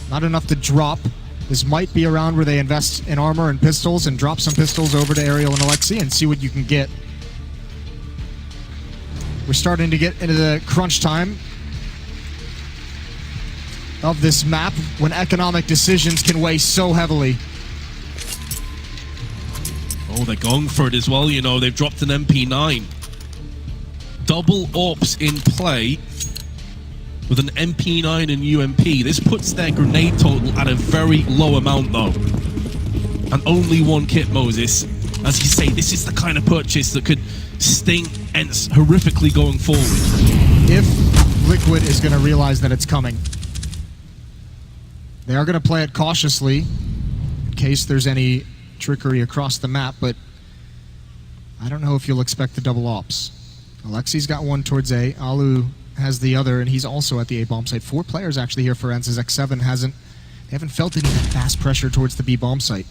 Not enough to drop. This might be a round where they invest in armor and pistols and drop some pistols over to Ariel and Alexi and see what you can get. We're starting to get into the crunch time of this map when economic decisions can weigh so heavily. Oh, they're going for it as well, you know. They've dropped an MP9. Double AWPs in play with an MP9 and UMP. This puts their grenade total at a very low amount, though. And only 1 kit, Moses. As you say, this is the kind of purchase that could sting ENCE horrifically going forward. If Liquid is going to realize that it's coming, they are going to play it cautiously in case there's any trickery across the map, but I don't know if you'll expect the double ops. Alexi's got one towards A, Alu has the other, and he's also at the A bomb site. 4 players actually here for ENCE, as X7 they haven't felt any of that fast pressure towards the B bomb site.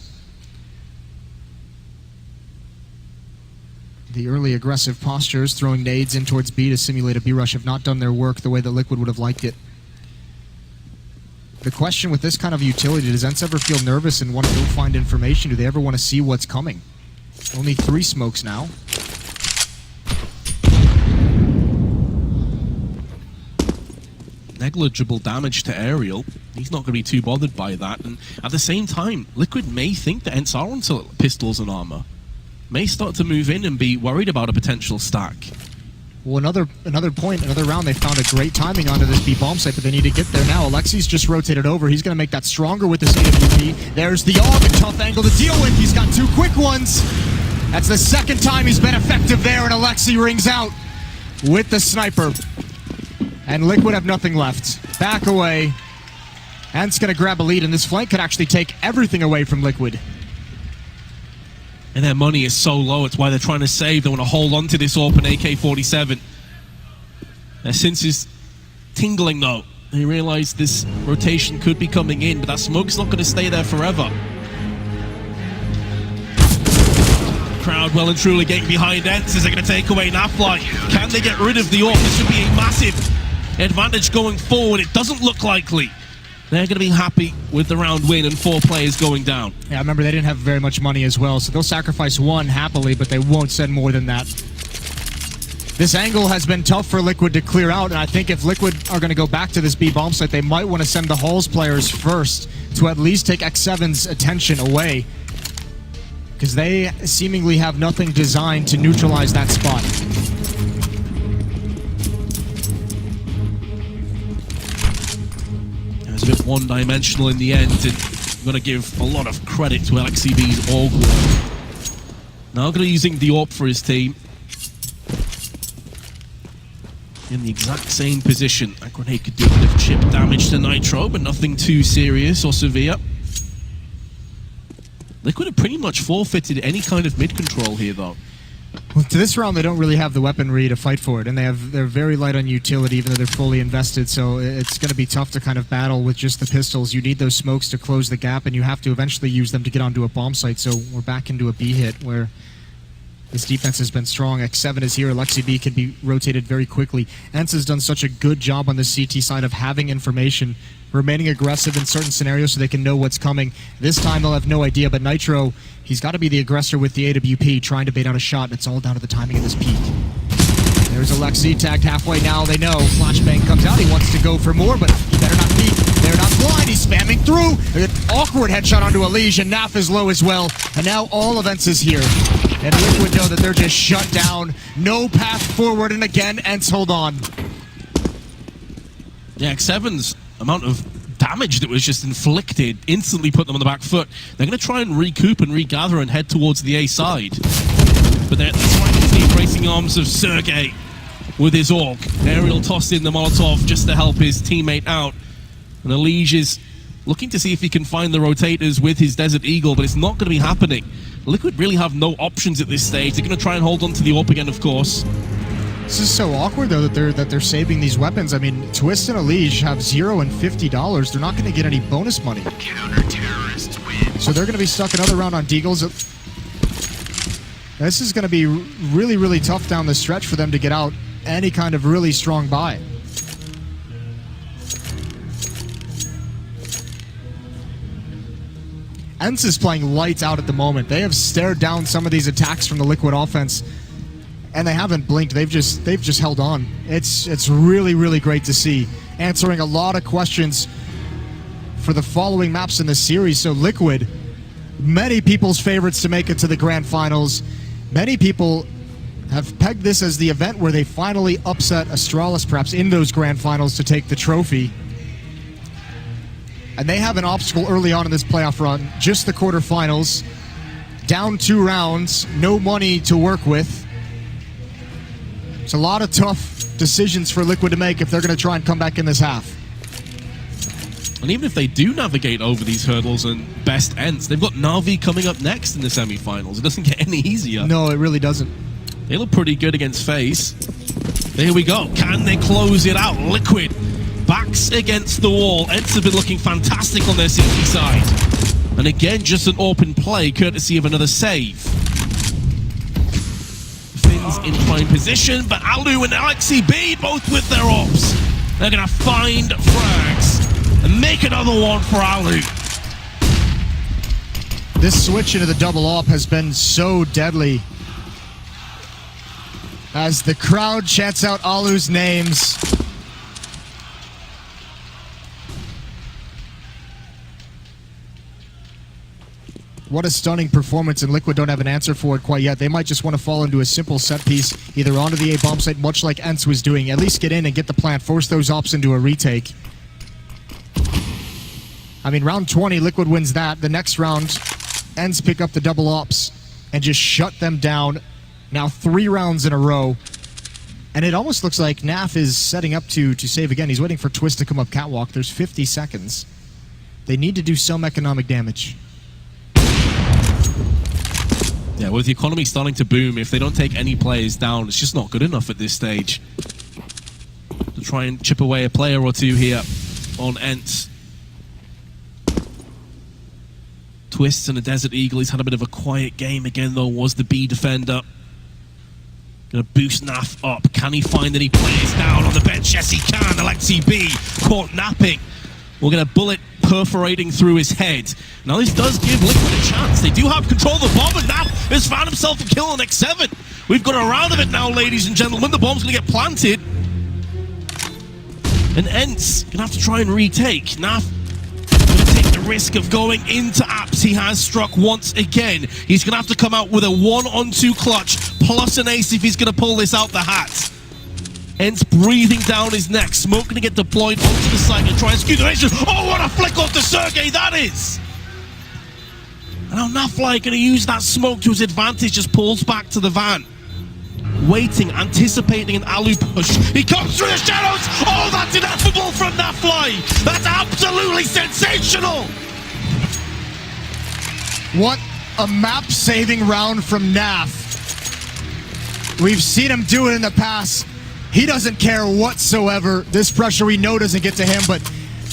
The early aggressive postures, throwing nades in towards B to simulate a B rush, have not done their work the way that Liquid would have liked it. The question with this kind of utility, does ENCE ever feel nervous and want to go find information? Do they ever want to see what's coming? Only 3 smokes now. negligible damage to Aerial. He's not going to be too bothered by that. And at the same time, Liquid may think that ENCE are onto pistols and armor. May start to move in and be worried about a potential stack. Well, another round, they found a great timing onto this B bomb site, but they need to get there now. Alexi's just rotated over. He's going to make that stronger with this AWP. There's the AUG, a tough angle to deal with. He's got 2 quick ones. That's the second time he's been effective there, and Alexi rings out with the sniper. And Liquid have nothing left. Back away. ENCE going to grab a lead, and this flank could actually take everything away from Liquid. And their money is so low, it's why they're trying to save. They want to hold on to this open AK-47. Their sense is tingling, though. They realize this rotation could be coming in, but that smoke's not going to stay there forever. Crowd well and truly getting behind ENCE as they're going to take away Nafly. Can they get rid of the AWP? This should be a massive advantage going forward. It doesn't look likely. They're going to be happy with the round win and 4 players going down. Yeah, remember, they didn't have very much money as well, so they'll sacrifice 1 happily, but they won't send more than that. This angle has been tough for Liquid to clear out, and I think if Liquid are going to go back to this B bomb site, they might want to send the Halls players first to at least take X7's attention away, because they seemingly have nothing designed to neutralize that spot. It was a bit one-dimensional in the end, and I'm going to give a lot of credit to LXCB's AUG work. Now going to using the AWP for his team. In the exact same position. That grenade could do a bit of chip damage to Nitro, but nothing too serious or severe. Liquid have pretty much forfeited any kind of mid-control here, though. Well, to this round, they don't really have the weaponry to fight for it, and they're very light on utility, even though they're fully invested, so it's going to be tough to kind of battle with just the pistols. You need those smokes to close the gap, and you have to eventually use them to get onto a bomb site, so we're back into a B hit, where this defense has been strong. X7 is here. Alexi B can be rotated very quickly. ENCE has done such a good job on the CT side of having information, remaining aggressive in certain scenarios so they can know what's coming. This time they'll have no idea, but Nitro, he's got to be the aggressor with the AWP, trying to bait out a shot, and it's all down to the timing of this peak. There's Alexi tagged halfway now. They know. Flashbang comes out. He wants to go for more, but he better not peek. They're not blind. He's spamming through. An awkward headshot onto Elige, and Naf is low as well. And now all of ENCE is here. And Liquid know that they're just shut down. No path forward, and again, ENCE hold on. Yeah, X7's amount of damage that was just inflicted instantly put them on the back foot. They're going to try and recoup and regather and head towards the A side. But they're trying to the embracing arms of Sergey with his AUG. Aerial tossed in the Molotov just to help his teammate out. And Elige is looking to see if he can find the rotators with his Desert Eagle, but it's not going to be happening. Liquid really have no options at this stage. They're going to try and hold on to the AWP again, of course. This is so awkward, though, that they're saving these weapons. I mean, Twist and Elige have $0 and $50. They're not going to get any bonus money. Counter-terrorists win. So they're going to be stuck another round on Deagles. This is going to be really, really tough down the stretch for them to get out any kind of really strong buy. ENCE is playing lights out at the moment. They have stared down some of these attacks from the Liquid offense, and they haven't blinked. They've just held on. It's really, really great to see. Answering a lot of questions for the following maps in this series. So Liquid, many people's favorites to make it to the grand finals. Many people have pegged this as the event where they finally upset Astralis, perhaps in those grand finals, to take the trophy. And they have an obstacle early on in this playoff run, just the quarterfinals. Down 2 rounds, no money to work with. It's a lot of tough decisions for Liquid to make if they're going to try and come back in this half. And even if they do navigate over these hurdles and best ENCE, they've got Na'Vi coming up next in the semifinals. It doesn't get any easier. No, it really doesn't. They look pretty good against FaZe. There we go. Can they close it out? Liquid backs against the wall. ENCE have been looking fantastic on their CT side. And again, just an open play, courtesy of another save. Finn's in prime position, but Alu and Alexi B both with their ops. They're going to find frags and make another one for Alu. This switch into the double op has been so deadly. As the crowd chants out Alu's names. What a stunning performance, and Liquid don't have an answer for it quite yet. They might just want to fall into a simple set piece, either onto the A bomb site, much like ENCE was doing. At least get in and get the plant, force those ops into a retake. I mean, round 20, Liquid wins that. The next round, ENCE pick up the double ops and just shut them down. Now 3 rounds in a row. And it almost looks like NAF is setting up to save again. He's waiting for Twist to come up catwalk. There's 50 seconds. They need to do some economic damage. Yeah, with the economy starting to boom, if they don't take any players down, it's just not good enough at this stage. To try and chip away a player or two here on ENCE. Twists and a Desert Eagle, he's had a bit of a quiet game again though, was the B defender. Gonna boost NAF up. Can he find any players down on the bench? Yes, he can. Alexi B caught napping. We'll get a bullet perforating through his head. Now this does give Liquid a chance. They do have control of the bomb, and NAF has found himself a kill on X7. We've got a round of it now, ladies and gentlemen. The bomb's gonna get planted. And ENCE gonna have to try and retake. NAF gonna take the risk of going into apps. He has struck once again. He's gonna have to come out with a 1-on-2 clutch, plus an ace if he's gonna pull this out the hat. ENCE breathing down his neck. Smoke gonna get deployed onto the site and try and skew the nation. Oh, what a flick off to Sergey that is! And now Nafly gonna use that smoke to his advantage, just pulls back to the van. Waiting, anticipating an Alu push. He comes through the shadows! Oh, that's ineffable from Nafly! That's absolutely sensational! What a map-saving round from NAF. We've seen him do it in the past. He doesn't care whatsoever. This pressure we know doesn't get to him, but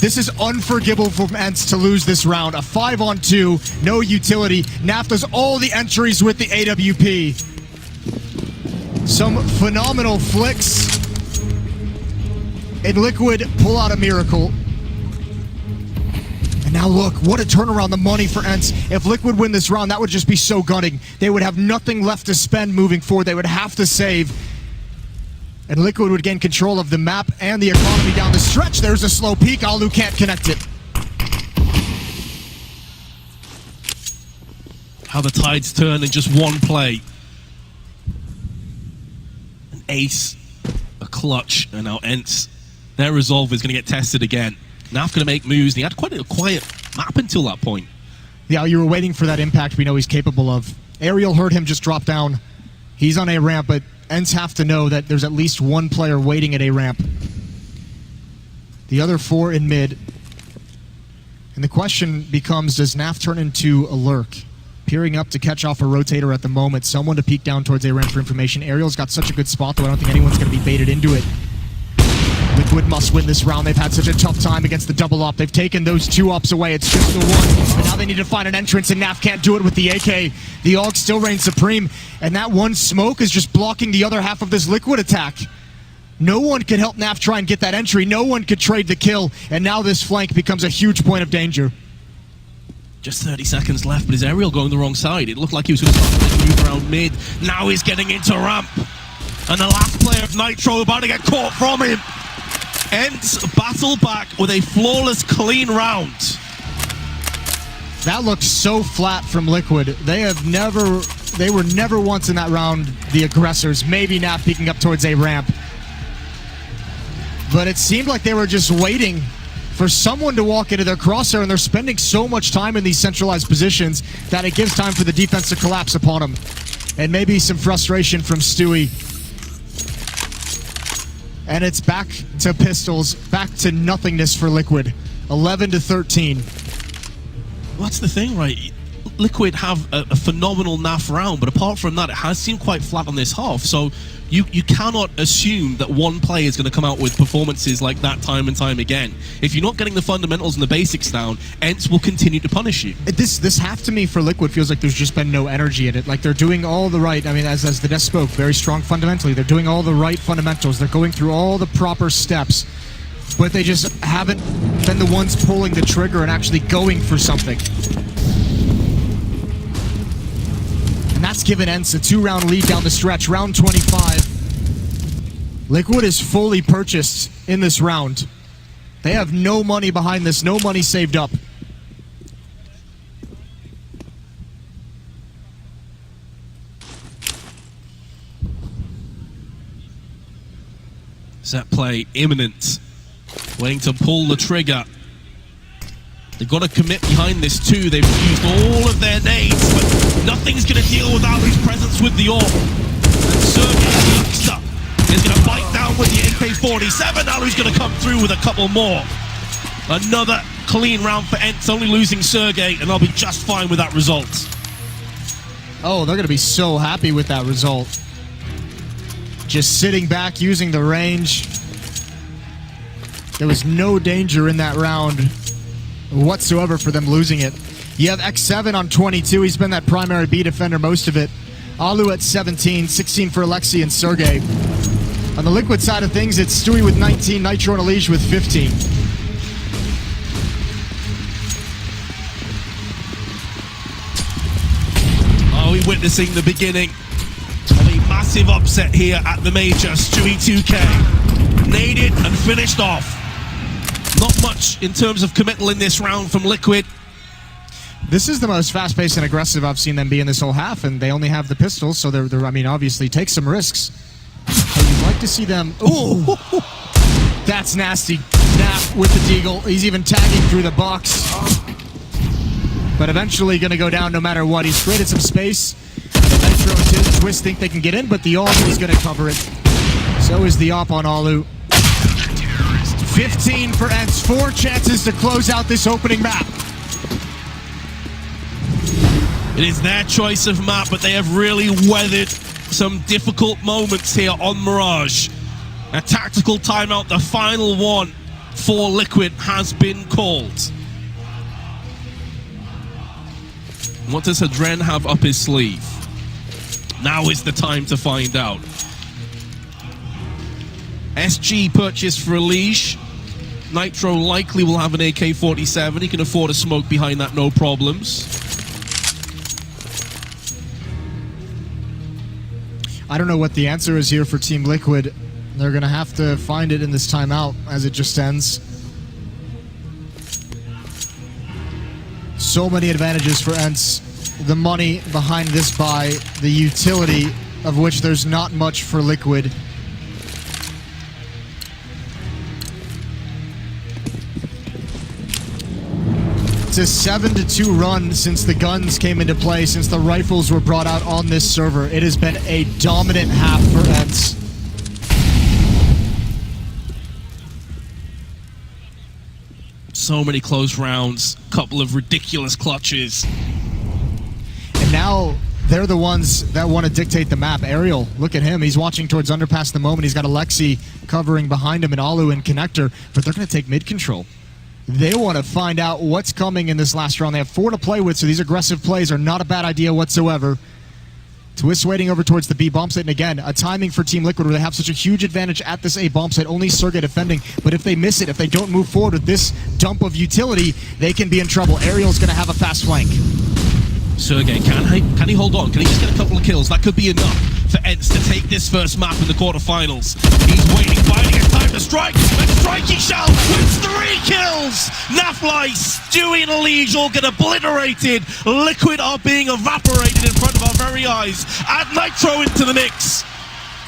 this is unforgivable for ENCE to lose this round. A 5-on-2, no utility. NAF does all the entries with the AWP. Some phenomenal flicks. And Liquid pull out a miracle. And now look, what a turnaround, the money for ENCE. If Liquid win this round, that would just be so gunning. They would have nothing left to spend moving forward. They would have to save. And Liquid would gain control of the map and the economy down the stretch. There's a slow peek. Alu can't connect it. How the tides turn in just one play. An ace, a clutch, and now ENCE. Their resolve is going to get tested again. NAF going to make moves, and he had quite a quiet map until that point. Yeah, you were waiting for that impact we know he's capable of. Aerial heard him just drop down. He's on A ramp, but ENCE have to know that there's at least one player waiting at A ramp. The other 4 in mid. And the question becomes, does NAF turn into a lurk? Peering up to catch off a rotator at the moment. Someone to peek down towards A ramp for information. Aerial's got such a good spot, though I don't think anyone's going to be baited into it. Liquid must win this round. They've had such a tough time against the double op. They've taken those 2 ops away. It's just the 1. And now they need to find an entrance, and NAF can't do it with the AK. The AUG still reigns supreme. And that one smoke is just blocking the other half of this Liquid attack. No one could help NAF try and get that entry. No one could trade the kill. And now this flank becomes a huge point of danger. Just 30 seconds left, but is Aerial going the wrong side? It looked like he was going to start to move around mid. Now he's getting into ramp. And the last player of Nitro about to get caught from him. ENCE battle back with a flawless, clean round. That looks so flat from Liquid. They were never once in that round the aggressors. Maybe NAF peeking up towards A ramp. But it seemed like they were just waiting for someone to walk into their crosshair, and they're spending so much time in these centralized positions that it gives time for the defense to collapse upon them. And maybe some frustration from Stewie. And it's back to pistols, back to nothingness for Liquid. 11-13. Well, that's the thing, right? Liquid have a phenomenal NAF round, but apart from that, it has seemed quite flat on this half. So you cannot assume that one player is going to come out with performances like that time and time again. If you're not getting the fundamentals and the basics down, ENCE will continue to punish you. This half to me for Liquid feels like there's just been no energy in it. Like they're doing all the right, I mean, as the desk spoke, very strong fundamentally. They're doing all the right fundamentals. They're going through all the proper steps. But they just haven't been the ones pulling the trigger and actually going for something. And that's given ENCE a 2-round lead down the stretch. Round 25. Liquid is fully purchased in this round. They have no money behind this, no money saved up. Set play imminent. Waiting to pull the trigger. They've got to commit behind this too. They've used all of their nades, but nothing's going to deal with Alu's presence with the AWP. And Sergey is going to bite down with the AK-47. Alu's going to come through with a couple more. Another clean round for ENCE, only losing Sergey, and they'll be just fine with that result. Oh, they're going to be so happy with that result. Just sitting back, using the range. There was no danger in that round whatsoever for them losing it. You have X7 on 22. He's been that primary B defender most of it. Alu at 17, 16 for Alexi and Sergey. On the Liquid side of things, it's Stewie with 19, Nitro and Elige with 15. Are we witnessing the beginning of a massive upset here at the major? Stewie 2K naded and finished off. Not much in terms of committal in this round from Liquid. This is the most fast-paced and aggressive I've seen them be in this whole half, and they only have the pistols, so they're I mean, obviously, take some risks. But you'd like to see them... Ooh! That's nasty. Nap with the deagle. He's even tagging through the box. But eventually going to go down no matter what. He's created some space. Nitro and Twist think they can get in, but the AWP is going to cover it. So is the AWP on Alu. 15 for ENCE. 4 chances to close out this opening map. It is their choice of map, but they have really weathered some difficult moments here on Mirage. A tactical timeout, the final one for Liquid, has been called. What does Hadren have up his sleeve? Now is the time to find out. SG purchased for Elige. Nitro likely will have an AK-47. He can afford a smoke behind that, no problems. I don't know what the answer is here for Team Liquid. They're going to have to find it in this timeout as it just ends. So many advantages for ENCE. The money behind this buy, the utility of which there's not much for Liquid. It's a 7-2 run since the guns came into play, since the rifles were brought out on this server. It has been a dominant half for ENCE. So many close rounds, couple of ridiculous clutches. And now they're the ones that want to dictate the map. Ariel, look at him. He's watching towards underpass at the moment. He's got Alexi covering behind him and Alu in connector, but they're going to take mid control. They want to find out what's coming in this last round. They have 4 to play with, so these aggressive plays are not a bad idea whatsoever. Twist waiting over towards the B bomb site, and again, a timing for Team Liquid where they have such a huge advantage at this A bomb site. Only Sergey defending, but if they miss it, if they don't move forward with this dump of utility, they can be in trouble. Ariel's going to have a fast flank. Sergey, can he hold on? Can he just get a couple of kills? That could be enough for ENCE to take this first map in the quarterfinals. He's waiting, finding his time to strike, and striking shell with 3 kills! Nafly, Stewie and Elige all get obliterated. Liquid are being evaporated in front of our very eyes. Add Nitro into the mix.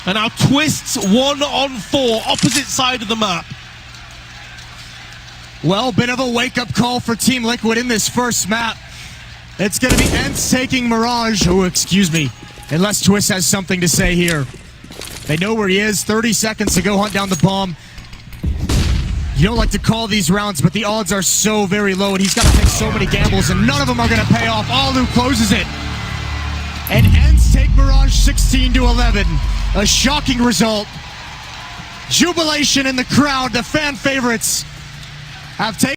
And now Twist's 1-on-4, opposite side of the map. Well, bit of a wake-up call for Team Liquid in this first map. It's going to be ENCE taking Mirage. Oh, excuse me. Unless Twist has something to say here. They know where he is. 30 seconds to go hunt down the bomb. You don't like to call these rounds, but the odds are so very low, and he's got to take so many gambles, and none of them are going to pay off. Alu closes it. And ENCE take Mirage 16-11. A shocking result. Jubilation in the crowd. The fan favorites have taken